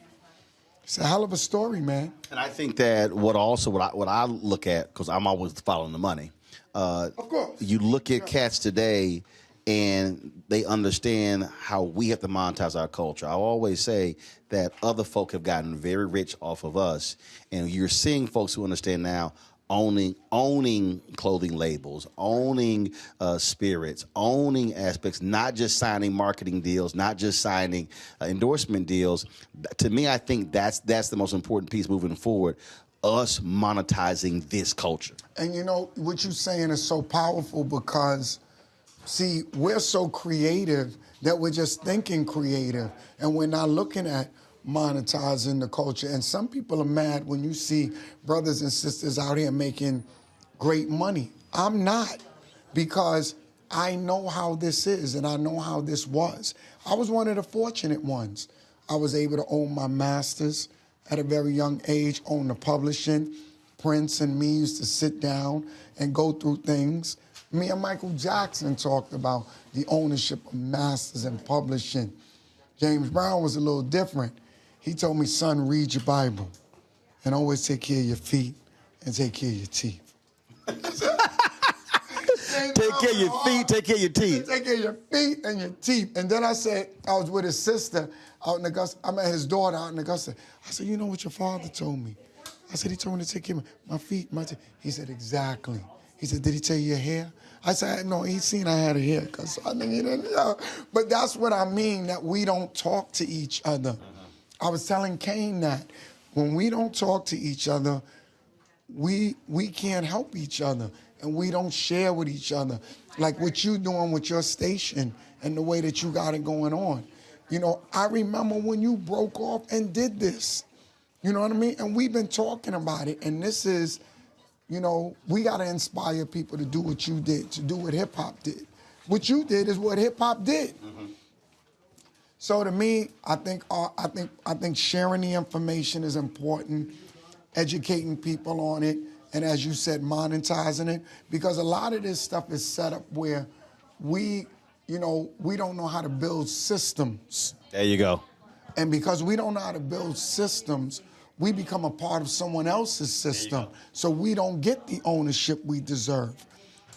Speaker 27: it's a hell of a story, man.
Speaker 4: And I think that what I look at, because I'm always following the money,
Speaker 27: of course.
Speaker 4: You look at cats today and they understand how we have to monetize our culture. I always say that other folk have gotten very rich off of us, and you're seeing folks who understand now owning clothing labels, owning spirits, owning aspects, not just signing marketing deals, not just signing endorsement deals. To me, I think that's the most important piece moving forward, us monetizing this culture.
Speaker 27: And you know, what you're saying is so powerful because, see, we're so creative that we're just thinking creative, and we're not looking at monetizing the culture. And some people are mad when you see brothers and sisters out here making great money. I'm not, because I know how this is and I know how this was. I was one of the fortunate ones. I was able to own my master's at a very young age, own the publishing. Prince and me used to sit down and go through things. Me and Michael Jackson talked about the ownership of masters and publishing. James Brown was a little different. He told me, son, read your Bible and always take care of your feet and take care of your teeth.
Speaker 4: Take care of your feet, take care of your teeth.
Speaker 27: Take care of your feet and your teeth. And then I said, I was with his sister out in Augusta. I met his daughter out in Augusta. I said, you know what your father told me? I said, he told me to take care of my feet, my teeth. He said, exactly. He said, did he tell you your hair? I said, no, he seen I had a haircut, so I think he didn't. But that's what I mean, that we don't talk to each other. I was telling Kane that when we don't talk to each other, we can't help each other, and we don't share with each other. Like what you doing with your station and the way that you got it going on. You know, I remember when you broke off and did this. You know what I mean? And we've been talking about it, and this is, you know, we got to inspire people to do what you did, to do what hip-hop did. What you did is what hip-hop did. Mm-hmm. So to me, I think sharing the information is important, educating people on it, and as you said, monetizing it, because a lot of this stuff is set up where we don't know how to build systems.
Speaker 4: There you go.
Speaker 27: And because we don't know how to build systems, we become a part of someone else's system. So we don't get the ownership we deserve.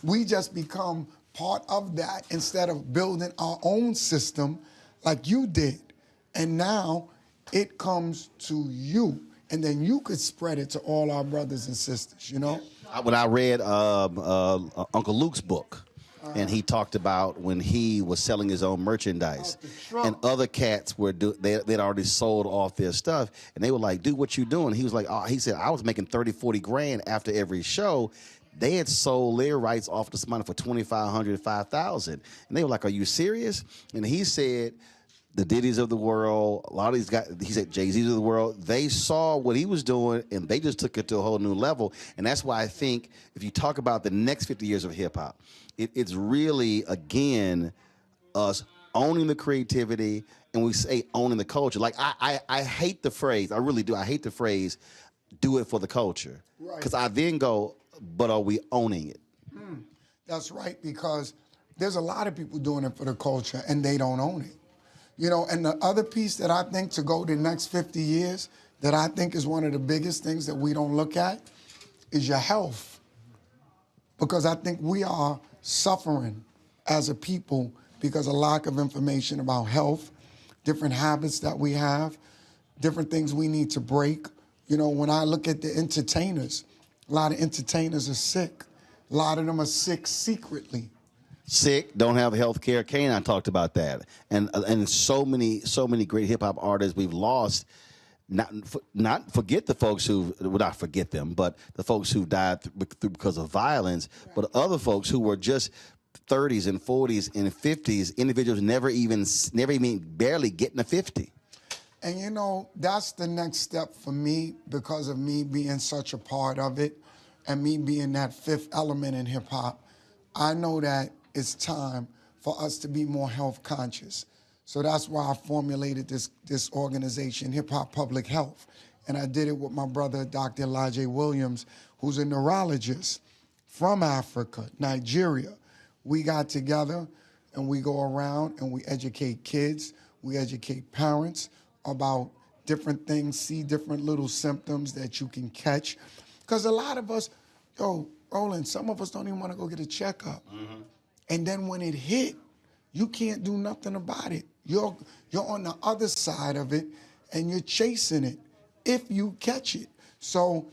Speaker 27: We just become part of that instead of building our own system like you did. And now it comes to you. And then you could spread it to all our brothers and sisters, you know?
Speaker 4: When I read Uncle Luke's book, and he talked about when he was selling his own merchandise, and other cats they'd already sold off their stuff, and they were like, dude, what you doing? He was like, oh, he said, I was making 30, 40 grand after every show. They had sold their rights off to somebody for $2,500, $5,000. And they were like, are you serious? And he said, the Diddy's of the world, a lot of these guys, he said Jay-Z's of the world, they saw what he was doing and they just took it to a whole new level. And that's why I think if you talk about the next 50 years of hip hop, it's really, again, us owning the creativity, and we say owning the culture. Like, I hate the phrase, I really do, I hate the phrase, do it for the culture. Because I then go, but are we owning it?
Speaker 27: That's right, because there's a lot of people doing it for the culture and they don't own it. You know, and the other piece that I think to go the next 50 years that I think is one of the biggest things that we don't look at is your health. Because I think we are suffering as a people because of lack of information about health, different habits that we have, different things we need to break. You know, when I look at the entertainers, a lot of entertainers are sick. A lot of them are sick secretly.
Speaker 4: Sick, don't have health care. Kane and I talked about that. And so many great hip-hop artists we've lost. Not forget the folks who, well, not forget them, but the folks who died because of violence, but other folks who were just 30s and 40s and 50s, individuals never even barely getting to 50.
Speaker 27: And you know, that's the next step for me because of me being such a part of it and me being that fifth element in hip-hop. I know that it's time for us to be more health conscious. So that's why I formulated this organization, Hip Hop Public Health. And I did it with my brother, Dr. Elijah Williams, who's a neurologist from Africa, Nigeria. We got together and we go around and we educate kids, we educate parents about different things, see different little symptoms that you can catch. Because a lot of us, Roland, some of us don't even want to go get a checkup. Mm-hmm. And then when it hit, you can't do nothing about it. You're on the other side of it, and you're chasing it if you catch it. So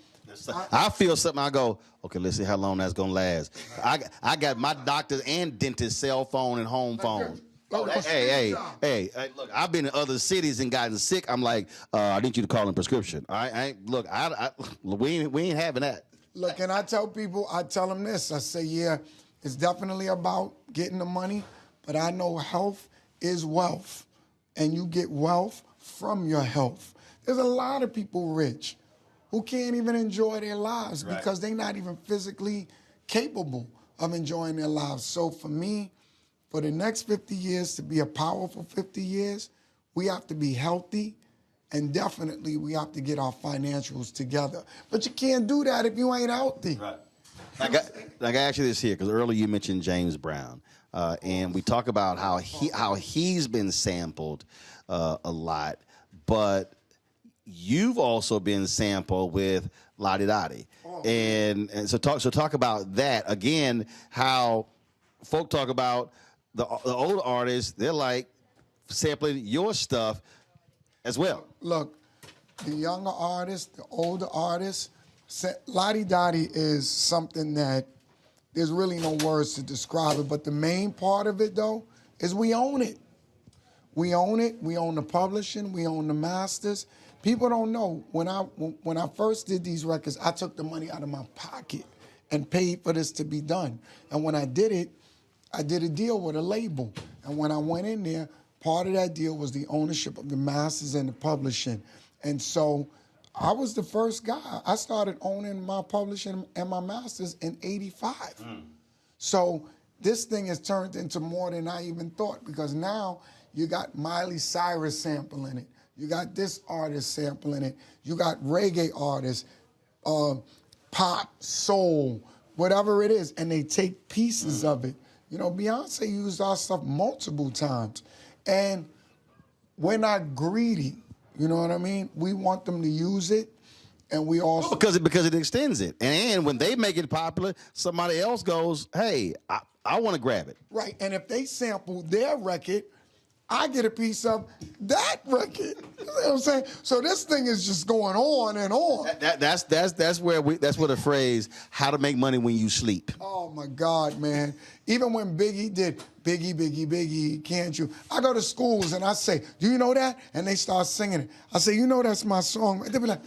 Speaker 4: I feel something. I go, okay, let's see how long that's gonna last. I got my doctor and dentist cell phone and home phone. Hey, look, I've been in other cities and gotten sick. I'm like, I need you to call in prescription. All right, look, we ain't having that.
Speaker 27: Look, and I tell them this. I say, yeah, it's definitely about getting the money, but I know health is wealth, and you get wealth from your health. There's a lot of people rich who can't even enjoy their lives because they're not even physically capable of enjoying their lives. So for me, for the next 50 years to be a powerful 50 years, we have to be healthy, and definitely we have to get our financials together. But you can't do that if you ain't healthy.
Speaker 4: Right. I got ask you this here, because earlier you mentioned James Brown, and we talk about how he's been sampled a lot, but you've also been sampled with Lottie Dottie, and so talk about that again. How folk talk about the older artists, they're like sampling your stuff as well.
Speaker 27: Look, the younger artists, the older artists, Lottie Dottie is something that there's really no words to describe it, but the main part of it, though, is we own it. We own it. We own the publishing. We own the masters. People don't know, when I first did these records, I took the money out of my pocket and paid for this to be done. And when I did it, I did a deal with a label. And when I went in there, part of that deal was the ownership of the masters and the publishing. And so I was the first guy. I started owning my publishing and my masters in '85. So this thing has turned into more than I even thought, because now you got Miley Cyrus sampling it. You got this artist sampling it. You got reggae artists, pop, soul, whatever it is, and they take pieces of it. You know, Beyonce used our stuff multiple times. And we're not greedy, you know what I mean? We want them to use it, and we also...
Speaker 4: Because it extends it. And when they make it popular, somebody else goes, hey, I want to grab it.
Speaker 27: Right, and if they sample their record, I get a piece of that record. You know what I'm saying? So this thing is just going on and on.
Speaker 4: That's where the phrase "how to make money when you sleep."
Speaker 27: Oh my God, man! Even when Biggie did Biggie, Biggie, Biggie, can't you? I go to schools and I say, "Do you know that?" And they start singing it. I say, "You know that's my song." And they be like,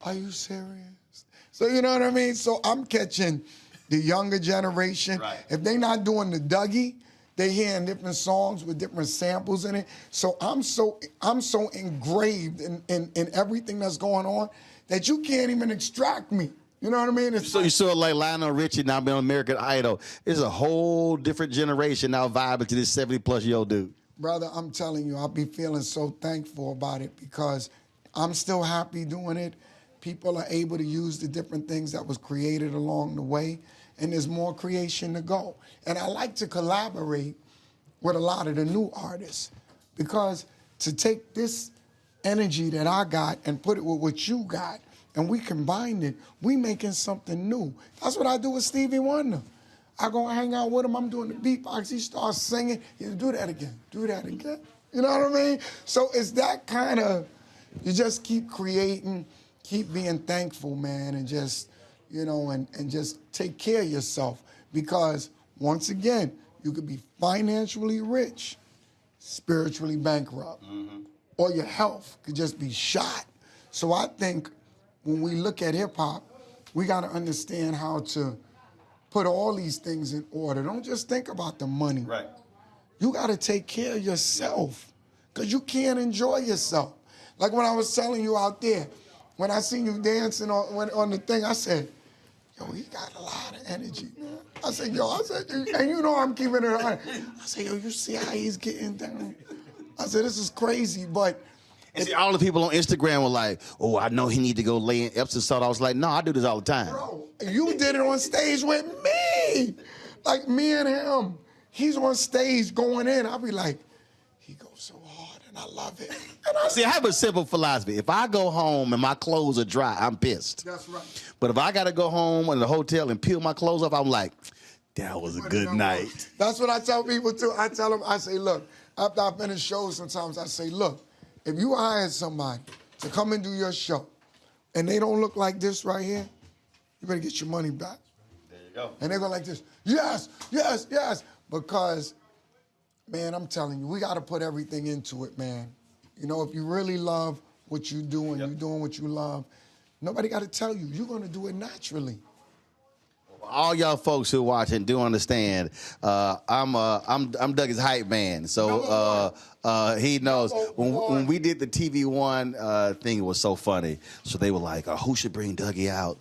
Speaker 27: "Are you serious?" So you know what I mean? So I'm catching the younger generation. Right. If they not doing the Dougie, they hearing different songs with different samples in it. So I'm so engraved in everything that's going on that you can't even extract me. You know what I mean?
Speaker 4: So you saw like Lionel Richie now being on American Idol. It's a whole different generation now vibing to this 70-plus-year-old dude.
Speaker 27: Brother, I'm telling you, I'll be feeling so thankful about it, because I'm still happy doing it. People are able to use the different things that was created along the way, and there's more creation to go. And I like to collaborate with a lot of the new artists, because to take this energy that I got and put it with what you got, and we combined it, we making something new. That's what I do with Stevie Wonder. I go hang out with him, I'm doing the beatbox, he starts singing, he'll do that again, do that again. You know what I mean? So it's that kind of, you just keep creating, keep being thankful, man, and just, you know, and just take care of yourself, because once again, you could be financially rich, spiritually bankrupt, or your health could just be shot. So I think when we look at hip hop, we got to understand how to put all these things in order. Don't just think about the money.
Speaker 4: Right.
Speaker 27: You got to take care of yourself, because you can't enjoy yourself. Like when I was telling you out there, when I seen you dancing on the thing, I said, yo, he got a lot of energy, man. I said, and you know I'm keeping it on. I said, yo, you see how he's getting down? I said, this is crazy, but...
Speaker 4: And see, all the people on Instagram were like, oh, I know he need to go lay in Epsom salt. I was like, no, I do this all the time.
Speaker 27: Bro, you did it on stage with me. Like me and him. He's on stage going in. I'll be like, he goes so hard and I love it. And
Speaker 4: See, I have a simple philosophy. If I go home and my clothes are dry, I'm pissed.
Speaker 27: That's right.
Speaker 4: But if I got to go home in the hotel and peel my clothes off, I'm like, that was a good night.
Speaker 27: That's what I tell people too. I tell them, I say, look, after I finish shows sometimes, I say, look, if you hired somebody to come and do your show and they don't look like this right here, you better get your money back.
Speaker 4: There you go.
Speaker 27: And they go like this, yes, yes, yes. Because, man, I'm telling you, we got to put everything into it, man. You know, if you really love what you do and you're doing what you love, nobody got to tell you. You're going to do it naturally.
Speaker 4: all y'all folks who watching do understand. I'm Dougie's hype man, so he knows when we did the TV One thing, it was so funny. So they were like, "Who should bring Dougie out?"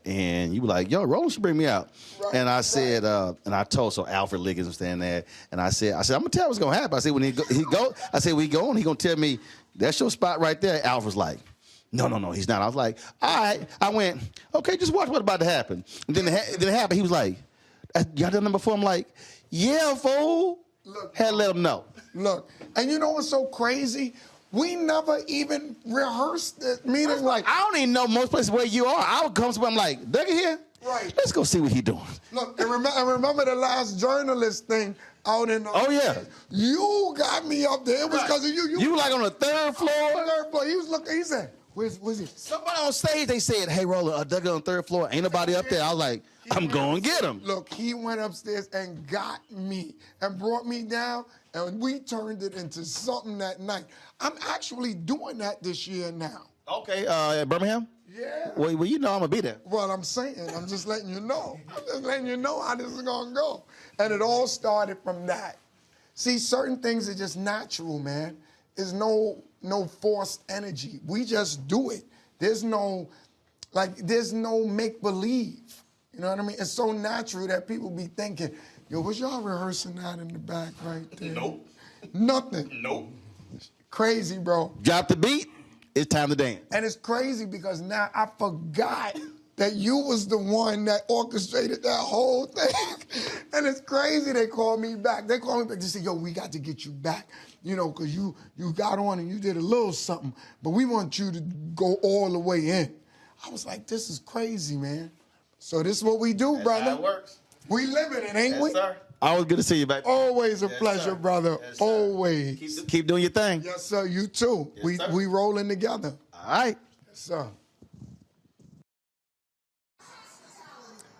Speaker 4: And you were like, "Yo, Roland should bring me out." Right, and I said, and I told Alfred Liggins was standing there, and I said, I'm gonna tell you what's gonna happen. I said when he go, I said we go, and he gonna tell me that's your spot right there. Alfred's like, no, he's not. I was like, all right. I went, okay, just watch what's about to happen. And then it happened. He was like, y'all done that before? I'm like, yeah, fool. Look, had to let him know.
Speaker 27: Look, and you know what's so crazy? We never even rehearsed it. Meaning, like,
Speaker 4: I don't even know most places where you are. I would come somewhere, I'm like, Dougie here?
Speaker 27: Right.
Speaker 4: Let's go see what he doing.
Speaker 27: Look, and remember the last journalist thing out in the...
Speaker 4: Oh, yeah.
Speaker 27: You got me up there. It was because of you.
Speaker 4: You were like on the third floor?
Speaker 27: Third floor. He was looking, he said, where's he?
Speaker 4: Somebody on stage, they said, hey, Roland, Dougie on the third floor. Ain't nobody up there. I was like, I'm going to get him.
Speaker 27: Look, he went upstairs and got me and brought me down, and we turned it into something that night. I'm actually doing that this year now.
Speaker 4: Okay, Birmingham?
Speaker 27: Yeah.
Speaker 4: Well, you know I'm going to be there.
Speaker 27: Well, I'm saying, I'm just letting you know. I'm just letting you know how this is going to go. And it all started from that. See, certain things are just natural, man. There's no forced energy. We just do it. There's no make-believe. You know what I mean? It's so natural that people be thinking, yo, was y'all rehearsing that in the back right there?
Speaker 4: Nope.
Speaker 27: Nothing.
Speaker 4: Nope.
Speaker 27: Crazy, bro.
Speaker 4: Drop the beat. It's time to dance.
Speaker 27: And it's crazy because now I forgot that you was the one that orchestrated that whole thing. And it's crazy they called me back. They called me back. They said, yo, we got to get you back, you know, because you got on and you did a little something, but we want you to go all the way in. I was like, this is crazy, man. So this is what we do, brother.
Speaker 4: That's how it works.
Speaker 27: We living it, ain't we?
Speaker 4: Sir. Always good to see you back.
Speaker 27: Always a pleasure, brother.
Speaker 4: Yes,
Speaker 27: always.
Speaker 4: Keep doing your thing.
Speaker 27: Yes, sir. You too.
Speaker 4: Yes,
Speaker 27: we rolling together.
Speaker 4: All right.
Speaker 27: Yes, sir.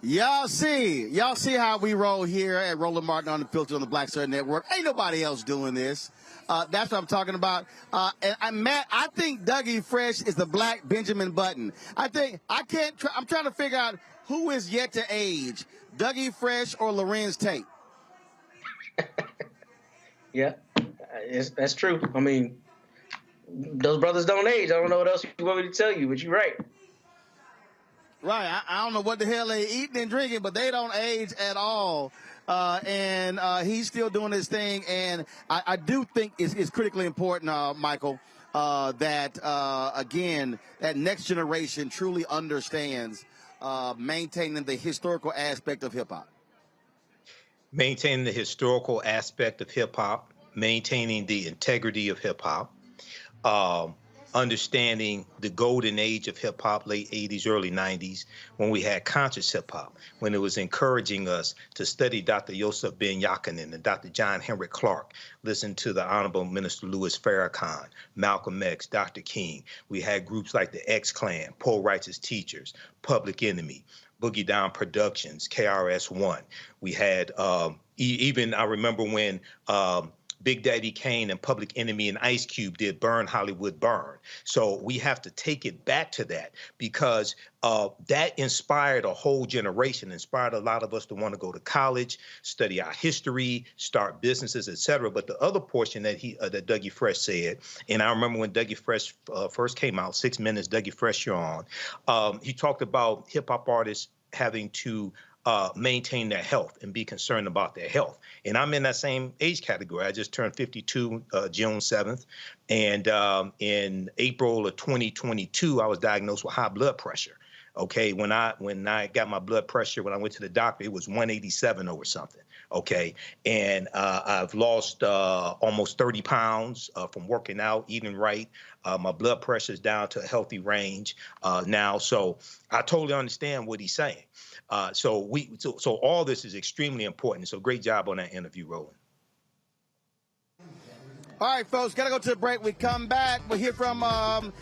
Speaker 4: Y'all see how we roll here at Roland Martin Unfiltered on the Black Star Network. Ain't nobody else doing this. That's what I'm talking about. And Matt, I think Dougie Fresh is the black Benjamin Button. I'm trying to figure out who is yet to age, Dougie Fresh or Lorenz Tate.
Speaker 12: Yeah, that's true. I mean, those brothers don't age. I don't know what else you want me to tell you, but you're right.
Speaker 4: Right. I don't know what the hell they eating and drinking, but they don't age at all. And he's still doing his thing. And I do think it's critically important, Michael, that, again, that next generation truly understands maintaining the historical aspect of hip-hop.
Speaker 13: Maintaining the historical aspect of hip-hop, maintaining the integrity of hip-hop, understanding the golden age of hip-hop, late 80s, early 90s, when we had conscious hip-hop, when it was encouraging us to study Dr. Yosef Ben Yakinen and Dr. John Henrik Clarke, listen to the Honorable Minister Louis Farrakhan, Malcolm X, Dr. King. We had groups like the X-Clan, Poor Righteous Teachers, Public Enemy, Boogie Down Productions, KRS-One. We had even, I remember when Big Daddy Kane and Public Enemy and Ice Cube did Burn Hollywood Burn. So we have to take it back to that because that inspired a whole generation, inspired a lot of us to want to go to college, study our history, start businesses, etc. But the other portion that that Dougie Fresh said, and I remember when Dougie Fresh first came out, 6 Minutes, Dougie Fresh, you're on, he talked about hip hop artists having to maintain their health and be concerned about their health. And I'm in that same age category. I just turned 52 June 7th. And in April of 2022, I was diagnosed with high blood pressure. Okay, when I got my blood pressure, when I went to the doctor, it was 187 over something. Okay, and I've lost almost 30 pounds from working out, eating right. My blood pressure is down to a healthy range now. So I totally understand what he's saying. So all this is extremely important. So great job on that interview, Roland.
Speaker 4: All right, folks, got to go to the break. We come back. We'll hear from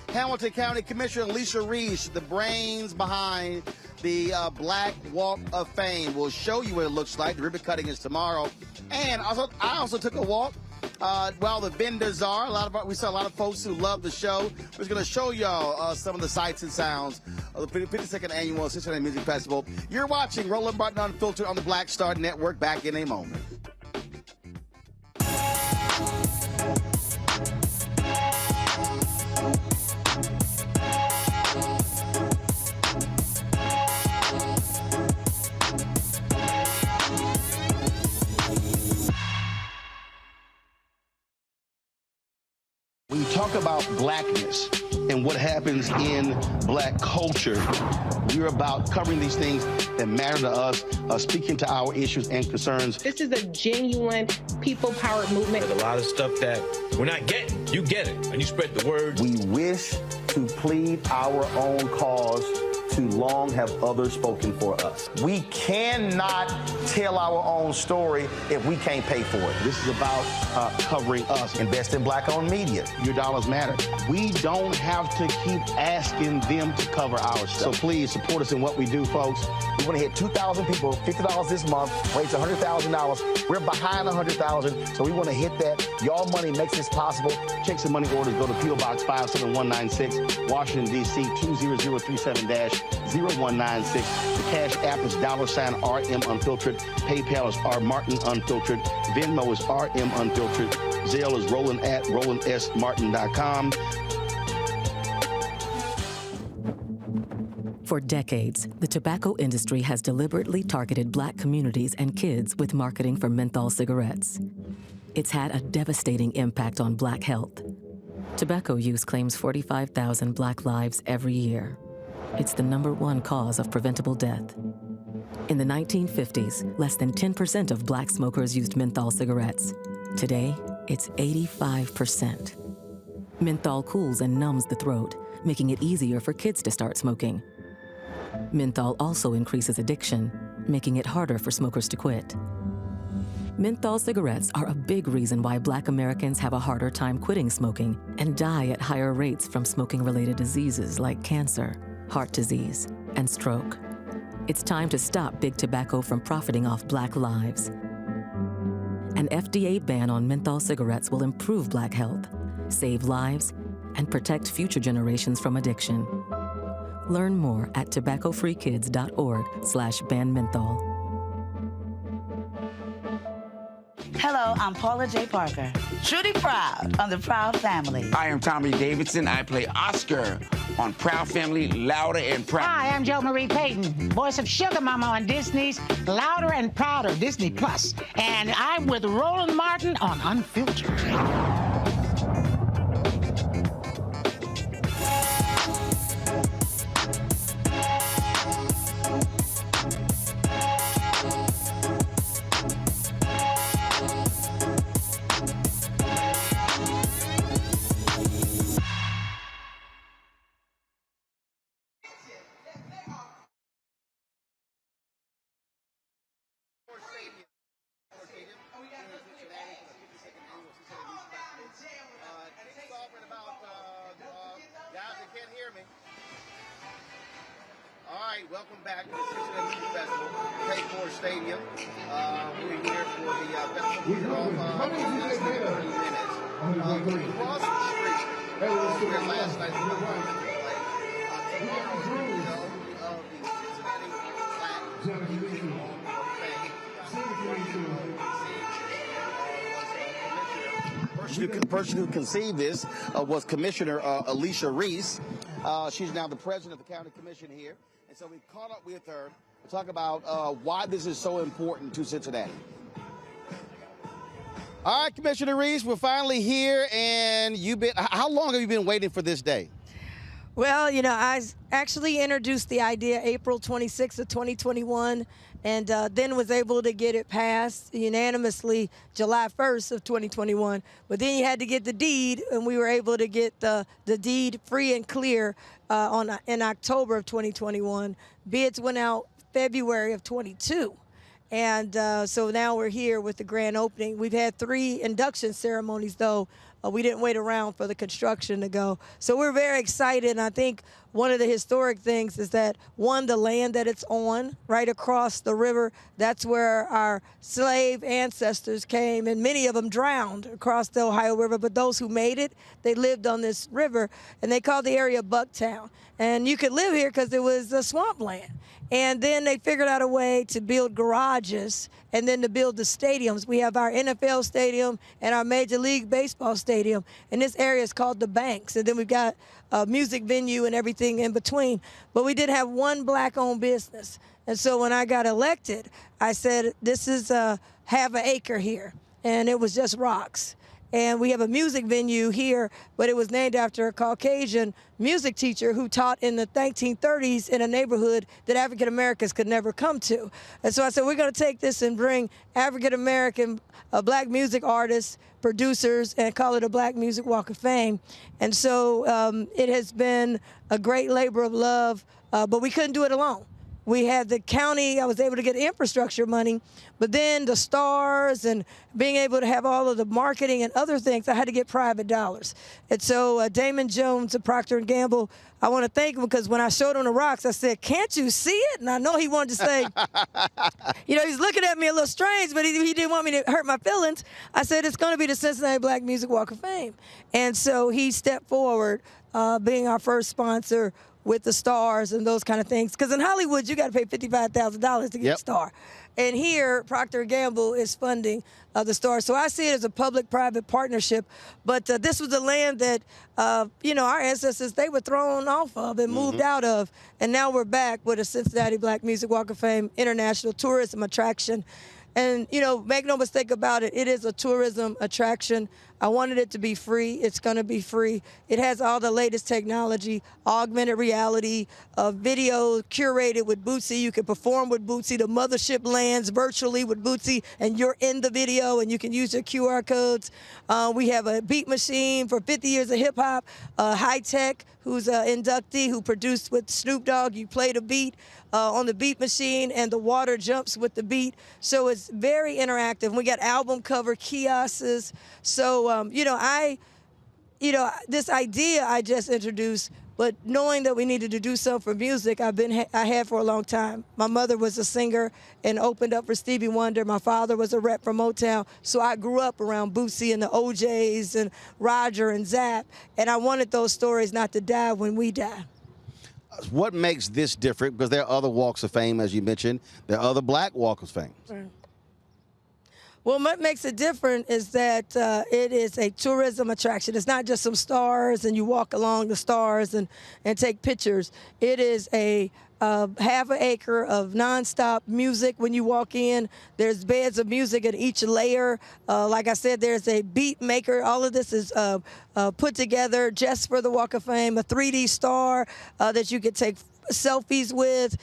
Speaker 4: Hamilton County Commissioner Alicia Reese, the brains behind the Black Walk of Fame. We'll show you what it looks like. The ribbon cutting is tomorrow. And I also took a walk Well, the vendors are. We saw a lot of folks who love the show. We're going to show y'all some of the sights and sounds of the 52nd Annual Cincinnati Music Festival. You're watching Roland Martin Unfiltered on the Black Star Network. Back in a moment.
Speaker 1: When you talk about blackness and what happens in black culture, we're about covering these things that matter to us, speaking to our issues and concerns.
Speaker 3: This is a genuine people-powered movement.
Speaker 5: There's a lot of stuff that we're not getting. You get it, and you spread the word.
Speaker 19: We wish to plead our own cause. Too long have others spoken for us. We cannot tell our own story if we can't pay for it. This is about covering us. Invest in black-owned media. Your dollars matter. We don't have to keep asking them to cover our stuff. So please support us in what we do, folks. We want to hit 2,000 people, $50 this month, raise $100,000. We're behind $100,000, so we want to hit that. Y'all money makes this possible. Checks and money orders go to P.O. Box 57196, Washington, D.C. 20037-0196. The Cash App is $RM Unfiltered. PayPal is R Martin Unfiltered. Venmo is RM Unfiltered. Zelle is Roland at RolandSMartin.com.
Speaker 14: For decades, the tobacco industry has deliberately targeted black communities and kids with marketing for menthol cigarettes. It's had a devastating impact on black health. Tobacco use claims 45,000 black lives every year. It's the #1 cause of preventable death. In the 1950s, less than 10% of black smokers used menthol cigarettes. Today, it's 85%. Menthol cools and numbs the throat, making it easier for kids to start smoking. Menthol also increases addiction, making it harder for smokers to quit. Menthol cigarettes are a big reason why black Americans have a harder time quitting smoking and die at higher rates from smoking-related diseases like cancer, heart disease, and stroke. It's time to stop big tobacco from profiting off black lives. An FDA ban on menthol cigarettes will improve black health, save lives, and protect future generations from addiction. Learn more at tobaccofreekids.org/ban menthol.
Speaker 9: Hello, I'm Paula J. Parker. Truly proud on the Proud Family.
Speaker 10: I am Tommy Davidson. I play Oscar on Proud Family, Louder and Proud.
Speaker 11: Hi, I'm Jo Marie Payton, voice of Sugar Mama on Disney's Louder and Prouder, Disney Plus. And I'm with Roland Martin on Unfiltered.
Speaker 4: Welcome back to the Cincinnati Music Festival, Paycor Stadium. We're here for the festival kick off in less than 30 minutes. Across the street, where last night we were going to play, of the Cincinnati Black Music Hall of Fame. The person who conceived this was Commissioner Alicia Reese. She's now the president of the county commission here. And so we caught up with her to talk about why this is so important to Cincinnati. All right, Commissioner Reese, we're finally here, and how long have you been waiting for this day?
Speaker 23: Well, you know, I actually introduced the idea April 26th of 2021, and then was able to get it passed unanimously July 1st of 2021. But then you had to get the deed, and we were able to get the deed free and clear in October of 2021. Bids went out February of 22. And so now we're here with the grand opening. We've had 3 induction ceremonies, though, We didn't wait around for the construction to go. So we're very excited, and I think one of the historic things is that, one, the land that it's on, right across the river, that's where our slave ancestors came, and many of them drowned across the Ohio River, but those who made it, they lived on this river, and they called the area Bucktown. And you could live here because it was a swampland. And then they figured out a way to build garages and then to build the stadiums. We have our NFL stadium and our Major League Baseball stadium. And this area is called the Banks. And then we've got a music venue and everything in between. But we did have one black-owned business. And so when I got elected, I said, this is half an acre here. And it was just rocks. And we have a music venue here, but it was named after a Caucasian music teacher who taught in the 1930s in a neighborhood that African Americans could never come to. And so I said, we're going to take this and bring African American black music artists, producers, and call it a Black Music Walk of Fame. And so it has been a great labor of love, but we couldn't do it alone. We had the county, I was able to get infrastructure money, but then the stars and being able to have all of the marketing and other things, I had to get private dollars. And so Damon Jones of Procter & Gamble, I want to thank him because when I showed him the rocks, I said, can't you see it? And I know he wanted to say, you know, he's looking at me a little strange, but he didn't want me to hurt my feelings. I said, it's going to be the Cincinnati Black Music Walk of Fame. And so he stepped forward, being our first sponsor, with the stars and those kind of things. Because in Hollywood, you got to pay $55,000 to get a star. And here, Procter & Gamble is funding the stars. So I see it as a public-private partnership. But this was the land that, you know, our ancestors, they were thrown off of and moved out of. And now we're back with a Cincinnati Black Music Walk of Fame international tourism attraction. And, you know, make no mistake about it, it is a tourism attraction. I wanted it to be free. It's going to be free. It has all the latest technology, augmented reality, video curated with Bootsy. You can perform with Bootsy. The mothership lands virtually with Bootsy, and you're in the video, and you can use your QR codes. We have a beat machine for 50 years of hip-hop, High Tech, who's an inductee who produced with Snoop Dogg. You play the beat on the beat machine, and the water jumps with the beat. So it's very interactive. We got album cover kiosks. So, this idea I just introduced, but knowing that we needed to do something for music, I had for a long time. My mother was a singer and opened up for Stevie Wonder. My father was a rep for Motown. So I grew up around Bootsy and the OJs and Roger and Zapp. And I wanted those stories not to die when we die.
Speaker 4: What makes this different? Because there are other walks of fame, as you mentioned. There are other black walks of fame.
Speaker 23: Right. Well, what makes it different is that it is a tourism attraction. It's not just some stars and you walk along the stars and take pictures. It is a half an acre of nonstop music when you walk in. There's beds of music at each layer. Like I said, there's a beat maker. All of this is put together just for the Walk of Fame, a 3D star that you could take selfies with.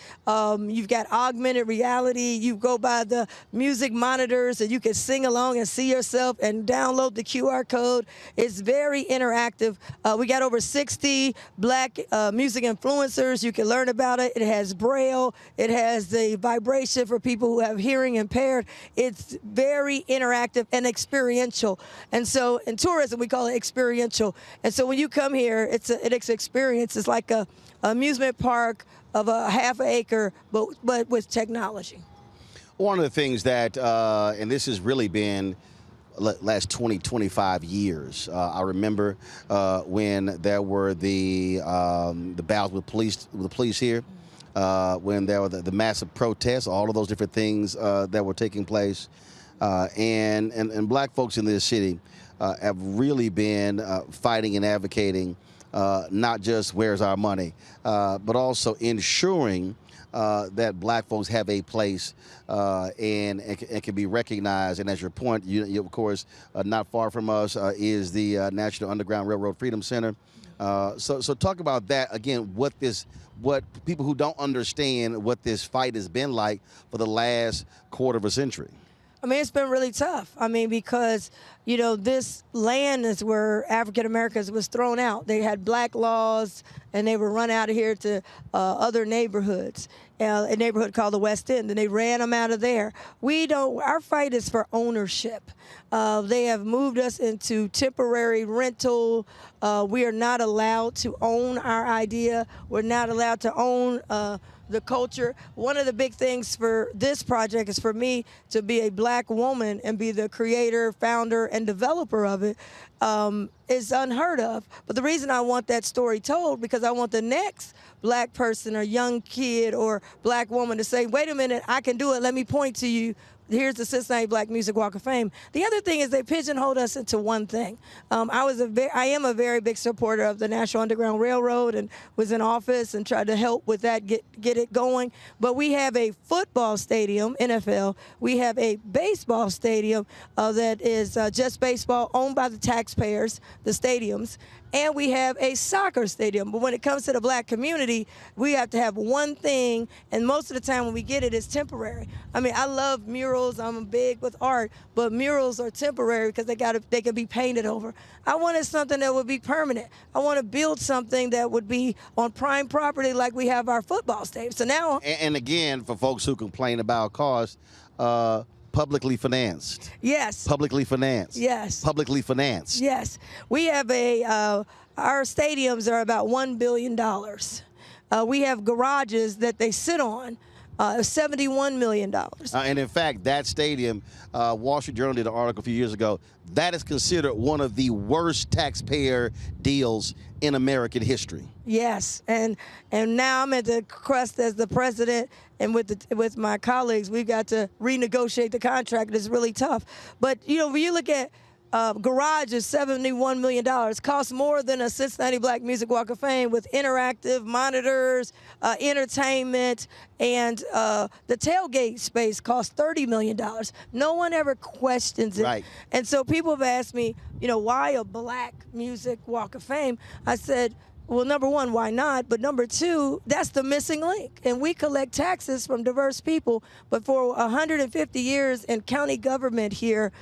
Speaker 23: You've got augmented reality. You go by the music monitors and you can sing along and see yourself and download the QR code. It's very interactive. We got over 60 black music influencers. You can learn about it. It has Braille. It has the vibration for people who have hearing impaired. It's very interactive and experiential. And so in tourism, we call it experiential. And so when you come here, it's an experience. It's like a amusement park of a half an acre, but with technology.
Speaker 4: One of the things that, and this has really been last 20, 25 years. I remember when there were the battles with the police here, when there were the massive protests, all of those different things that were taking place, and black folks in this city have really been fighting and advocating. Not just where's our money, but also ensuring that black folks have a place and can be recognized. And as your point, you of course, not far from us is the National Underground Railroad Freedom Center. So talk about that again. What people who don't understand what this fight has been like for the last quarter of a century.
Speaker 23: I mean, it's been really tough. I mean, because, you know, this land is where African Americans was thrown out. They had black laws, and they were run out of here to other neighborhoods, a neighborhood called the West End, and they ran them out of there. Our fight is for ownership. They have moved us into temporary rental. We are not allowed to own our idea. We're not allowed to own the culture. One of the big things for this project is for me to be a black woman and be the creator, founder, and developer of it. Is unheard of. But the reason I want that story told, because I want the next black person or young kid or black woman to say, wait a minute, I can do it. Let me point to you. Here's the Cincinnati Black Music Walk of Fame. The other thing is they pigeonholed us into one thing. I am a very big supporter of the National Underground Railroad and was in office and tried to help with that, get it going. But we have a football stadium, NFL. We have a baseball stadium that is just baseball, owned by the taxpayers, the stadiums. And we have a soccer stadium. But when it comes to the black community, we have to have one thing, and most of the time when we get it, it's temporary. I mean, I love murals. I'm big with art, but murals are temporary because they can be painted over. I wanted something that would be permanent. I want to build something that would be on prime property like we have our football stadium. So now...
Speaker 4: And again, for folks who complain about cost, publicly financed.
Speaker 23: Yes.
Speaker 4: Publicly financed.
Speaker 23: Yes.
Speaker 4: Publicly financed.
Speaker 23: Yes. We have our stadiums are about $1 billion. We have garages that they sit on, $71 million.
Speaker 4: And in fact, that stadium, Wall Street Journal did an article a few years ago, that is considered one of the worst taxpayer deals in American history.
Speaker 23: Yes, and now I'm at the crust as the president, and with my colleagues, we've got to renegotiate the contract. It's really tough. But, you know, when you look at garage is $71 million, costs more than a Cincinnati Black Music Walk of Fame with interactive monitors, entertainment, and the tailgate space costs $30 million. No one ever questions it.
Speaker 4: Right.
Speaker 23: And so people have asked me, you know, why a Black Music Walk of Fame? I said, well, number one, why not? But number two, that's the missing link. And we collect taxes from diverse people. But for 150 years in county government here,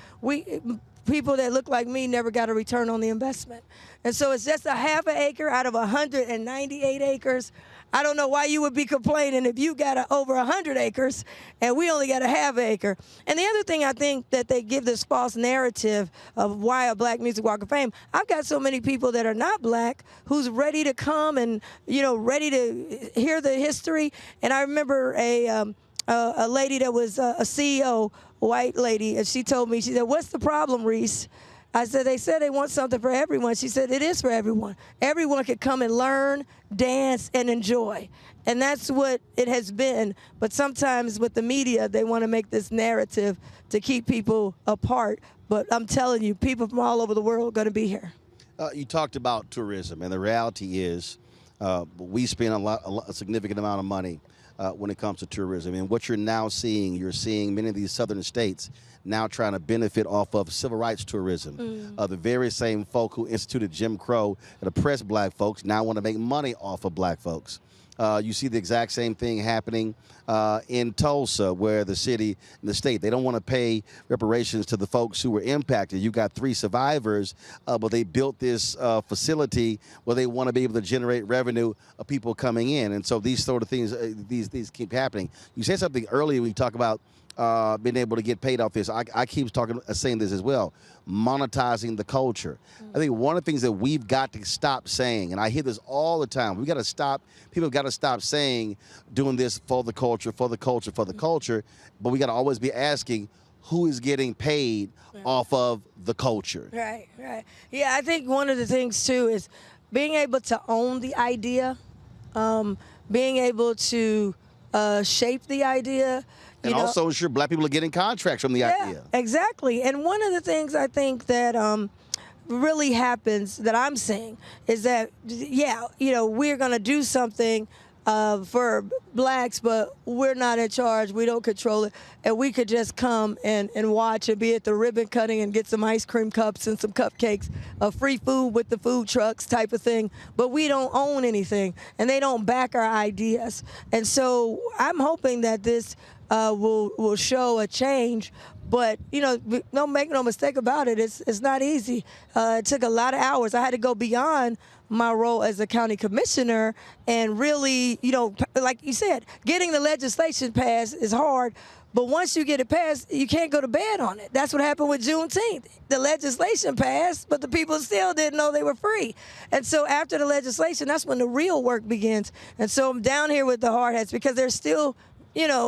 Speaker 23: people that look like me never got a return on the investment. And so it's just a half an acre out of 198 acres. I don't know why you would be complaining if you got over 100 acres and we only got a half acre. And the other thing I think that they give this false narrative of why a Black Music Walk of Fame, I've got so many people that are not black who's ready to come and, you know, ready to hear the history. And I remember a lady that was a CEO, white lady, and she told me, she said, what's the problem, Reese? I said, they said they want something for everyone. She said, it is for everyone. Everyone could come and learn, dance, and enjoy. And that's what it has been. But sometimes with the media, they want to make this narrative to keep people apart. But I'm telling you, people from all over the world are going to be here.
Speaker 4: You talked about tourism, and the reality is we spend a significant amount of money when it comes to tourism. And what you're now seeing, you're seeing many of these southern states now trying to benefit off of civil rights tourism. The very same folk who instituted Jim Crow and oppressed black folks now want to make money off of black folks. You see the exact same thing happening in Tulsa, where the city and the state, they don't want to pay reparations to the folks who were impacted. You got 3 survivors, but they built this facility where they want to be able to generate revenue of people coming in. And so these sort of things, these keep happening. You said something earlier when you talk about being able to get paid off this. I keep saying this as well, monetizing the culture. I think one of the things that we've got to stop saying, and I hear this all the time, we got to stop, people have got to stop saying, doing this for the culture, for the culture, for the culture, but we got to always be asking, who is getting paid off of the culture?
Speaker 23: Right, right. Yeah, I think one of the things, too, is being able to own the idea, being able to shape the idea.
Speaker 4: And also ensure black people are getting contracts from the idea.
Speaker 23: Exactly. And one of the things I think that really happens that I'm seeing is that, yeah, you know, we're going to do something for blacks, but we're not in charge. We don't control it. And we could just come and watch and be at the ribbon cutting and get some ice cream cups and some cupcakes, free food with the food trucks type of thing. But we don't own anything, and they don't back our ideas. And so I'm hoping that this will show a change. But, don't make no mistake about it. It's not easy. It took a lot of hours. I had to go beyond my role as a county commissioner and really, like you said, getting the legislation passed is hard. But once you get it passed, you can't go to bed on it. That's what happened with Juneteenth. The legislation passed, but the people still didn't know they were free. And so after the legislation, that's when the real work begins. And so I'm down here with the hard hats because there's still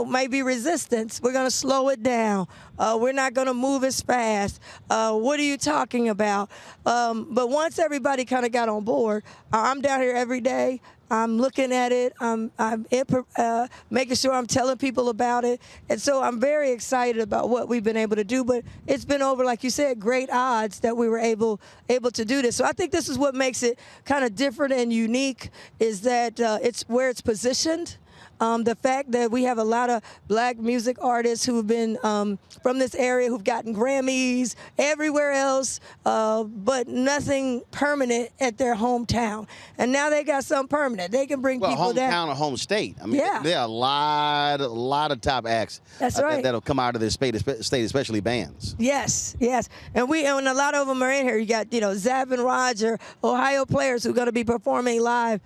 Speaker 23: might be resistance. We're going to slow it down. We're not going to move as fast. What are you talking about? But once everybody kind of got on board, I'm down here every day. I'm looking at it. I'm making sure I'm telling people about it. And so I'm very excited about what we've been able to do. But it's been over, like you said, great odds that we were able to do this. So I think this is what makes it kind of different and unique is that it's where it's positioned. The fact that we have a lot of black music artists who've been from this area who've gotten Grammys everywhere else, but nothing permanent at their hometown. And now they got something permanent. They can bring people down.
Speaker 4: Hometown or home state. I mean, there are a lot of top acts that'll come out of this state, especially bands.
Speaker 23: Yes. And a lot of them are in here. You got, Zapp and Roger, Ohio players who are going to be performing live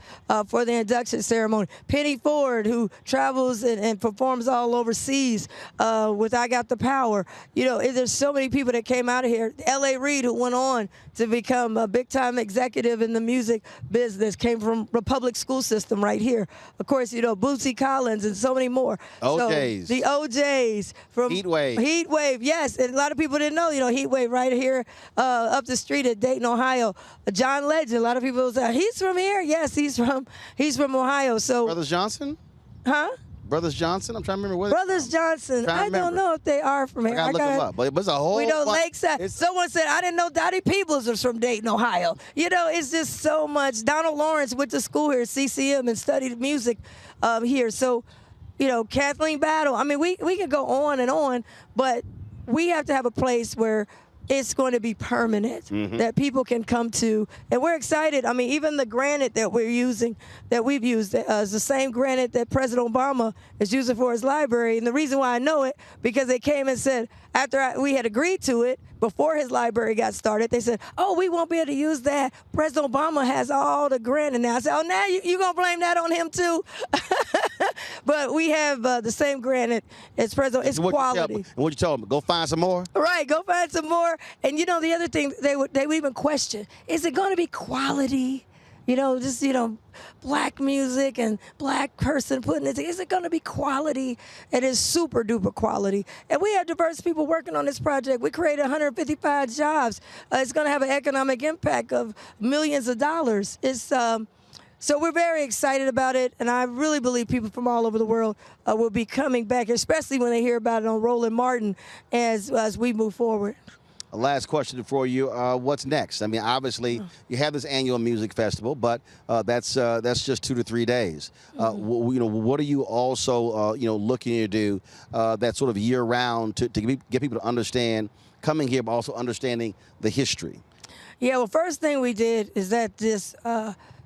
Speaker 23: for the induction ceremony. Penny Ford, who travels and performs all overseas with I Got the Power. There's so many people that came out of here. L.A. Reid, who went on to become a big-time executive in the music business, came from the public school system right here. Of course, Bootsy Collins and so many more.
Speaker 4: OJs.
Speaker 23: So, the OJs from
Speaker 4: Heat Wave.
Speaker 23: Heat Wave, yes. And a lot of people didn't know, Heat Wave right here up the street at Dayton, Ohio. John Legend, a lot of people say, he's from here? Yes, he's from Ohio. So
Speaker 4: Brothers Johnson?
Speaker 23: Huh?
Speaker 4: Brothers Johnson? I'm trying to remember what.
Speaker 23: Brothers Johnson. I don't know if they are from here.
Speaker 4: I gotta look them up. But it's a whole.
Speaker 23: Lakeside. Someone said, I didn't know Dottie Peebles was from Dayton, Ohio. It's just so much. Donald Lawrence went to school here at CCM and studied music here. So, Kathleen Battle. I mean, we can go on and on, but we have to have a place where it's going to be permanent, that people can come to. And we're excited. I mean, even the granite that we've used, is the same granite that President Obama is using for his library. And the reason why I know it, because they came and said, after we had agreed to it, before his library got started, they said, we won't be able to use that. President Obama has all the granite now. I said, now you going to blame that on him too? But we have the same granite as President. It's quality.
Speaker 4: What you told them? Go find some more?
Speaker 23: Right, go find some more. And the other thing, they would even question, is it going to be quality? Black music and black person putting it. Is it going to be quality? It is super duper quality. And we have diverse people working on this project. We created 155 jobs. It's going to have an economic impact of millions of dollars. So we're very excited about it, and I really believe people from all over the world will be coming back, especially when they hear about it on Roland Martin as we move forward.
Speaker 4: Last question for you. What's next? I mean, obviously, you have this annual music festival, but that's just 2 to 3 days. What are you also, looking to do that sort of year-round to get people to understand coming here, but also understanding the history?
Speaker 23: Yeah, well, first thing we did is that this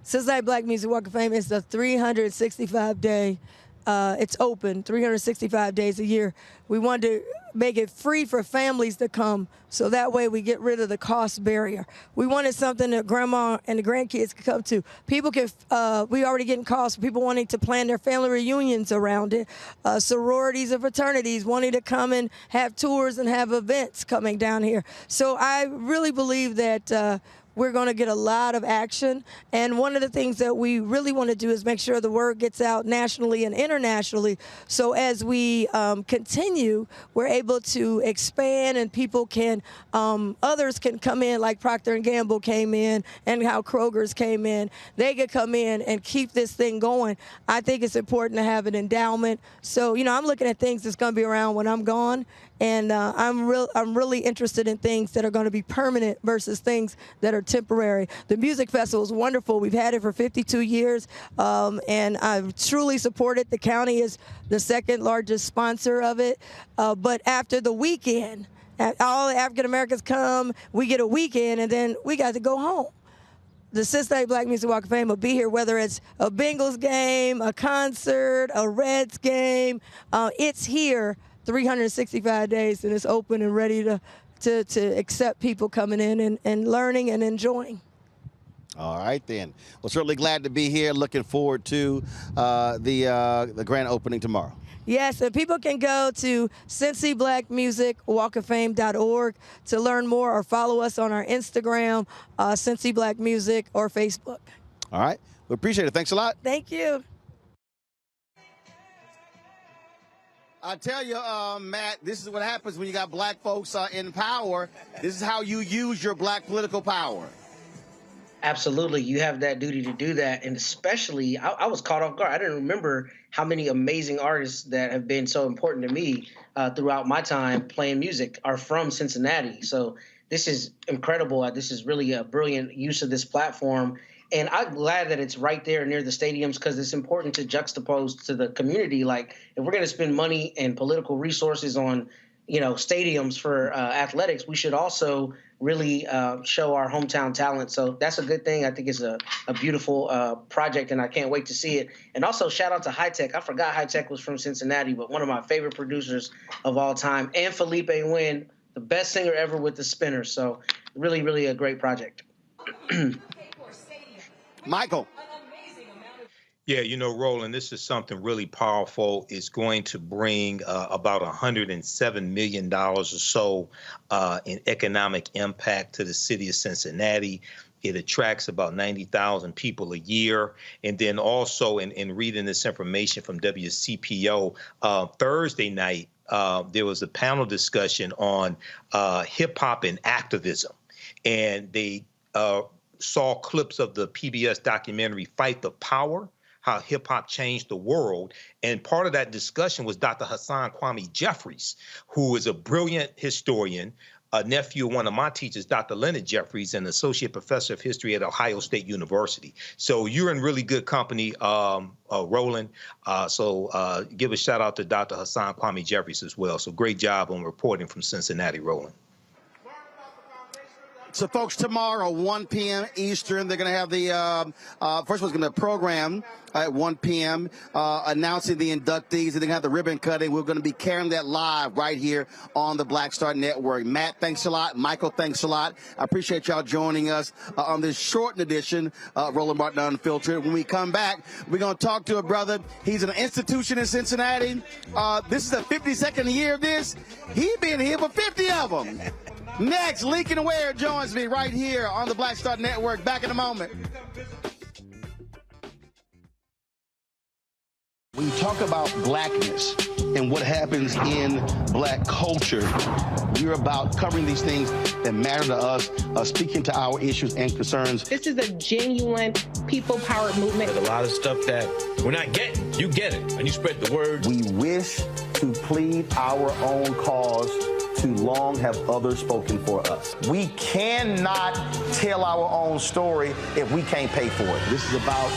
Speaker 23: Cincinnati Black Music Walk of Fame is the 365-day. It's open 365 days a year. We wanted to make it free for families to come, so that way we get rid of the cost barrier. We wanted something that grandma and the grandkids could come to. People can, we already getting calls for people wanting to plan their family reunions around it. Sororities and fraternities wanting to come and have tours and have events coming down here. So I really believe that we're going to get a lot of action. And one of the things that we really want to do is make sure the word gets out nationally and internationally. So as we continue, we're able to expand and people can, others can come in, like Procter & Gamble came in and how Kroger's came in. They could come in and keep this thing going. I think it's important to have an endowment. So, I'm looking at things that's going to be around when I'm gone. And I'm really interested in things that are going to be permanent versus things that are temporary. The music festival is wonderful. We've had it for 52 years, and I truly support it. The county is the second largest sponsor of it. But after the weekend, all the African Americans come, we get a weekend, and then we got to go home. the Cincinnati Black Music Walk of Fame will be here, whether it's a Bengals game, a concert, a Reds game. It's here 365 days, and it's open and ready to accept people coming in and learning and enjoying.
Speaker 4: All right, then. Well, certainly glad to be here. Looking forward to the grand opening tomorrow.
Speaker 23: Yes, and people can go to CincyBlackMusicWalkOfFame.org to learn more or follow us on our Instagram, Cincy Black Music, or Facebook.
Speaker 4: All right. We appreciate it. Thanks a lot.
Speaker 23: Thank you.
Speaker 4: I tell you, Matt, this is what happens when you got black folks in power. This is how you use your black political power.
Speaker 12: Absolutely. You have that duty to do that. And especially, I was caught off guard. I didn't remember how many amazing artists that have been so important to me throughout my time playing music are from Cincinnati. So this is incredible. This is really a brilliant use of this platform. And I'm glad that it's right there near the stadiums, because it's important to juxtapose to the community. Like, if we're going to spend money and political resources on, stadiums for athletics, we should also really show our hometown talent. So that's a good thing. I think it's a beautiful project, and I can't wait to see it. And also, shout out to High Tech. I forgot High Tech was from Cincinnati, but one of my favorite producers of all time. And Felipe Wynn, the best singer ever with the Spinners. So really, really a great project.
Speaker 4: Michael.
Speaker 13: Yeah, Roland, this is something really powerful. It's going to bring about $107 million or so in economic impact to the city of Cincinnati. It attracts about 90,000 people a year. And then also, in reading this information from WCPO, Thursday night, there was a panel discussion on hip hop and activism. And they saw clips of the PBS documentary Fight the Power, how hip-hop changed the world. And part of that discussion was Dr. Hassan Kwame Jeffries, who is a brilliant historian, a nephew of one of my teachers, Dr. Leonard Jeffries, an associate professor of history at Ohio State University. So you're in really good company, Roland. So give a shout out to Dr. Hassan Kwame Jeffries as well. So great job on reporting from Cincinnati, Roland.
Speaker 4: So, folks, tomorrow, 1 p.m. Eastern, they're going to have the first one's going to program at 1 p.m. Announcing the inductees, and they're going to have the ribbon cutting. We're going to be carrying that live right here on the Black Star Network. Matt, thanks a lot. Michael, thanks a lot. I appreciate y'all joining us on this shortened edition of Roland Martin Unfiltered. When we come back, we're going to talk to a brother. He's an institution in Cincinnati. This is the 52nd year of this. He's been here for 50 of them. Next, Lincoln Ware joins me right here on the Black Star Network. Back in a moment.
Speaker 1: We talk about blackness and what happens in black culture. We're about covering these things that matter to us, speaking to our issues and concerns.
Speaker 3: This is a genuine people-powered movement.
Speaker 5: There's a lot of stuff that we're not getting. You get it, and you spread the word.
Speaker 19: We wish to plead our own cause. Too long have others spoken for us. We cannot tell our own story if we can't pay for it.
Speaker 1: This is about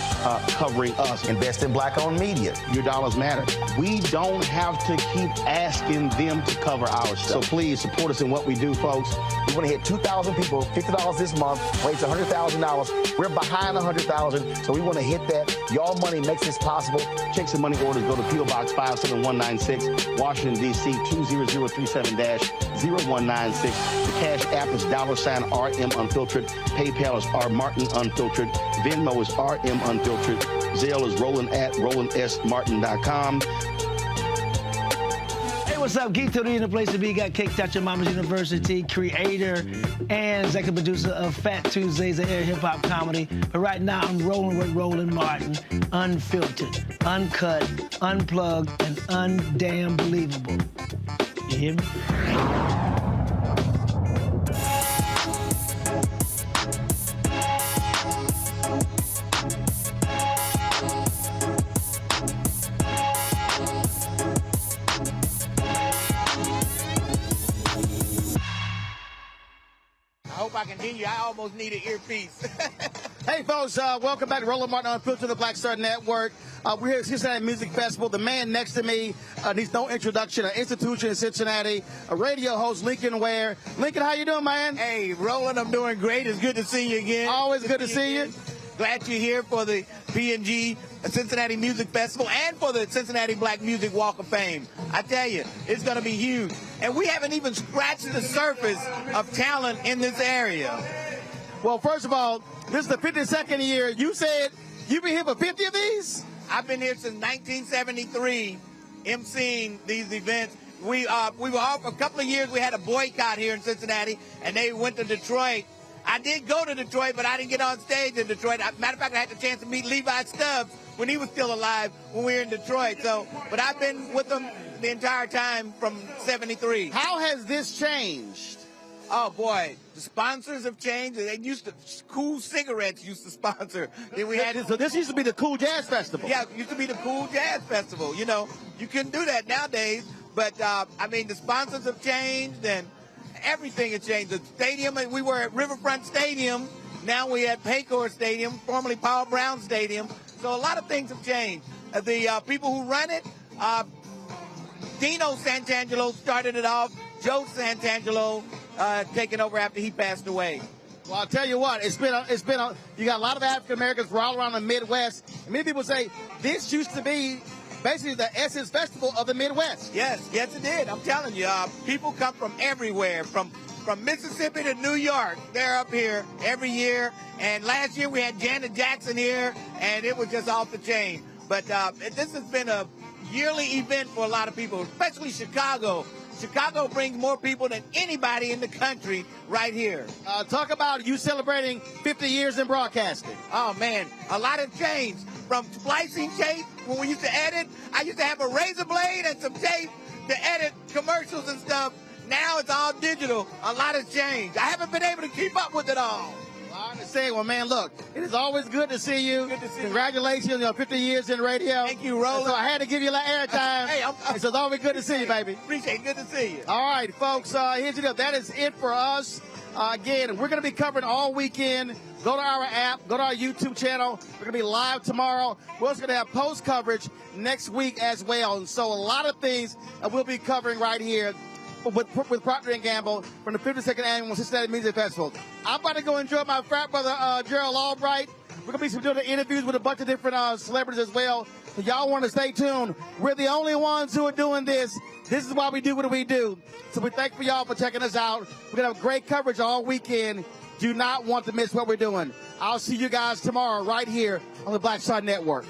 Speaker 1: covering us.
Speaker 19: Invest in black-owned media.
Speaker 1: Your dollars matter. We don't have to keep asking them to cover our stuff. So please support us in what we do, folks.
Speaker 19: We want to hit 2,000 people, $50 this month, raise $100,000. We're behind 100,000, so we want to hit that. Y'all money makes this possible.
Speaker 1: Checks and money orders go to P.O. Box 57196, Washington, D.C. 20037-0196. The Cash App is $RM Unfiltered. PayPal is R Martin Unfiltered. Venmo is RM Unfiltered. Zelle is Roland@RolandSMartin.com.
Speaker 2: Hey, what's up? Geek Tony in the place to be. Got Cake Touch at Mama's University, creator and executive producer of Fat Tuesdays, an air hip-hop comedy. But right now, I'm rolling with Roland Martin, unfiltered, uncut, unplugged, and undamn believable. You hear me?
Speaker 6: I hope I can hear you. I almost need an earpiece.
Speaker 4: Hey, folks, welcome back to Roland Martin Unfiltered, the Black Star Network. We're here at Cincinnati Music Festival. The man next to me needs no introduction, an institution in Cincinnati, a radio host, Lincoln Ware. Lincoln, how you doing, man?
Speaker 6: Hey, Roland, I'm doing great. It's good to see you again.
Speaker 4: Always good to see you.
Speaker 6: Glad you're here for the P&G Cincinnati Music Festival and for the Cincinnati Black Music Walk of Fame. I tell you, it's going to be huge. And we haven't even scratched the surface of talent in this area.
Speaker 4: Well, first of all, this is the 52nd year. You said you've been here for 50 of these?
Speaker 6: I've been here since 1973, emceeing these events. We were off for a couple of years. We had a boycott here in Cincinnati, and they went to Detroit. I did go to Detroit, but I didn't get on stage in Detroit. Matter of fact, I had the chance to meet Levi Stubbs when he was still alive when we were in Detroit. But I've been with them the entire time from 73.
Speaker 4: How has this changed?
Speaker 6: Oh, boy. The sponsors have changed. They used to, Cool Cigarettes used to sponsor. Then we had,
Speaker 4: so this used to be the Cool Jazz Festival.
Speaker 6: Yeah, it used to be the Cool Jazz Festival. You know, you couldn't do that nowadays. But, I mean, the sponsors have changed and everything has changed. The stadium, we were at Riverfront Stadium. Now we at Paycor Stadium, formerly Paul Brown Stadium. So a lot of things have changed. The people who run it, Dino Santangelo started it off. Joe Santangelo taking over after he passed away.
Speaker 4: Well, I'll tell you what, you got a lot of African Americans all around the Midwest. And many people say this used to be basically the Essence Festival of the Midwest.
Speaker 6: Yes, it did. I'm telling you, people come from everywhere, from Mississippi to New York. They're up here every year. And last year we had Janet Jackson here, and it was just off the chain. But this has been a yearly event for a lot of people, especially Chicago. Chicago brings more people than anybody in the country right here.
Speaker 4: Talk about you celebrating 50 years in broadcasting.
Speaker 6: Oh, man, a lot has changed. From splicing tape, when we used to edit, I used to have a razor blade and some tape to edit commercials and stuff. Now it's all digital. A lot has changed. I haven't been able to keep up with it all.
Speaker 4: I understand. Well, man, look, it is always good to see you.
Speaker 6: Good to see you.
Speaker 4: Congratulations on 50 years in radio.
Speaker 6: Thank you, Roland.
Speaker 4: So I had to give you a little airtime.
Speaker 6: Hey,
Speaker 4: so it's always good to see you, baby.
Speaker 6: Appreciate it. Good to see you.
Speaker 4: All right, folks, here's the deal. That is it for us. Again, we're going to be covering all weekend. Go to our app. Go to our YouTube channel. We're going to be live tomorrow. We're also going to have post coverage next week as well. And so a lot of things we'll be covering right here with Procter & Gamble from the 52nd Annual Cincinnati Music Festival. I'm about to go enjoy my frat brother, Gerald Albright. We're going to be doing interviews with a bunch of different celebrities as well. So y'all want to stay tuned. We're the only ones who are doing this. This is why we do what we do. So we thank for y'all for checking us out. We're going to have great coverage all weekend. Do not want to miss what we're doing. I'll see you guys tomorrow right here on the Black Star Network.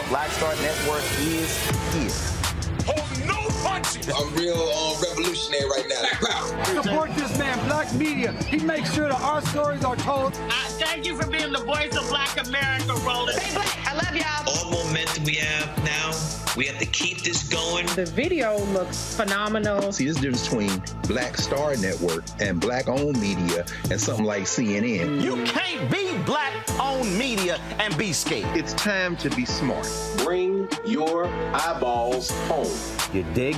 Speaker 19: Black Star Network is here.
Speaker 8: Hold no punches!
Speaker 7: I'm real revolutionary right now.
Speaker 15: Support this man, Black Media. He makes sure that our stories are told.
Speaker 16: Thank you for being the voice of Black America, Roland.
Speaker 26: Stay black. I love y'all.
Speaker 17: All momentum we have now, we have to keep this going.
Speaker 3: The video looks phenomenal.
Speaker 18: See, this difference between Black Star Network and Black-owned media and something like CNN.
Speaker 8: You can't be Black-owned media and be scared.
Speaker 18: It's time to be smart.
Speaker 7: Bring your eyeballs home.
Speaker 18: You dig?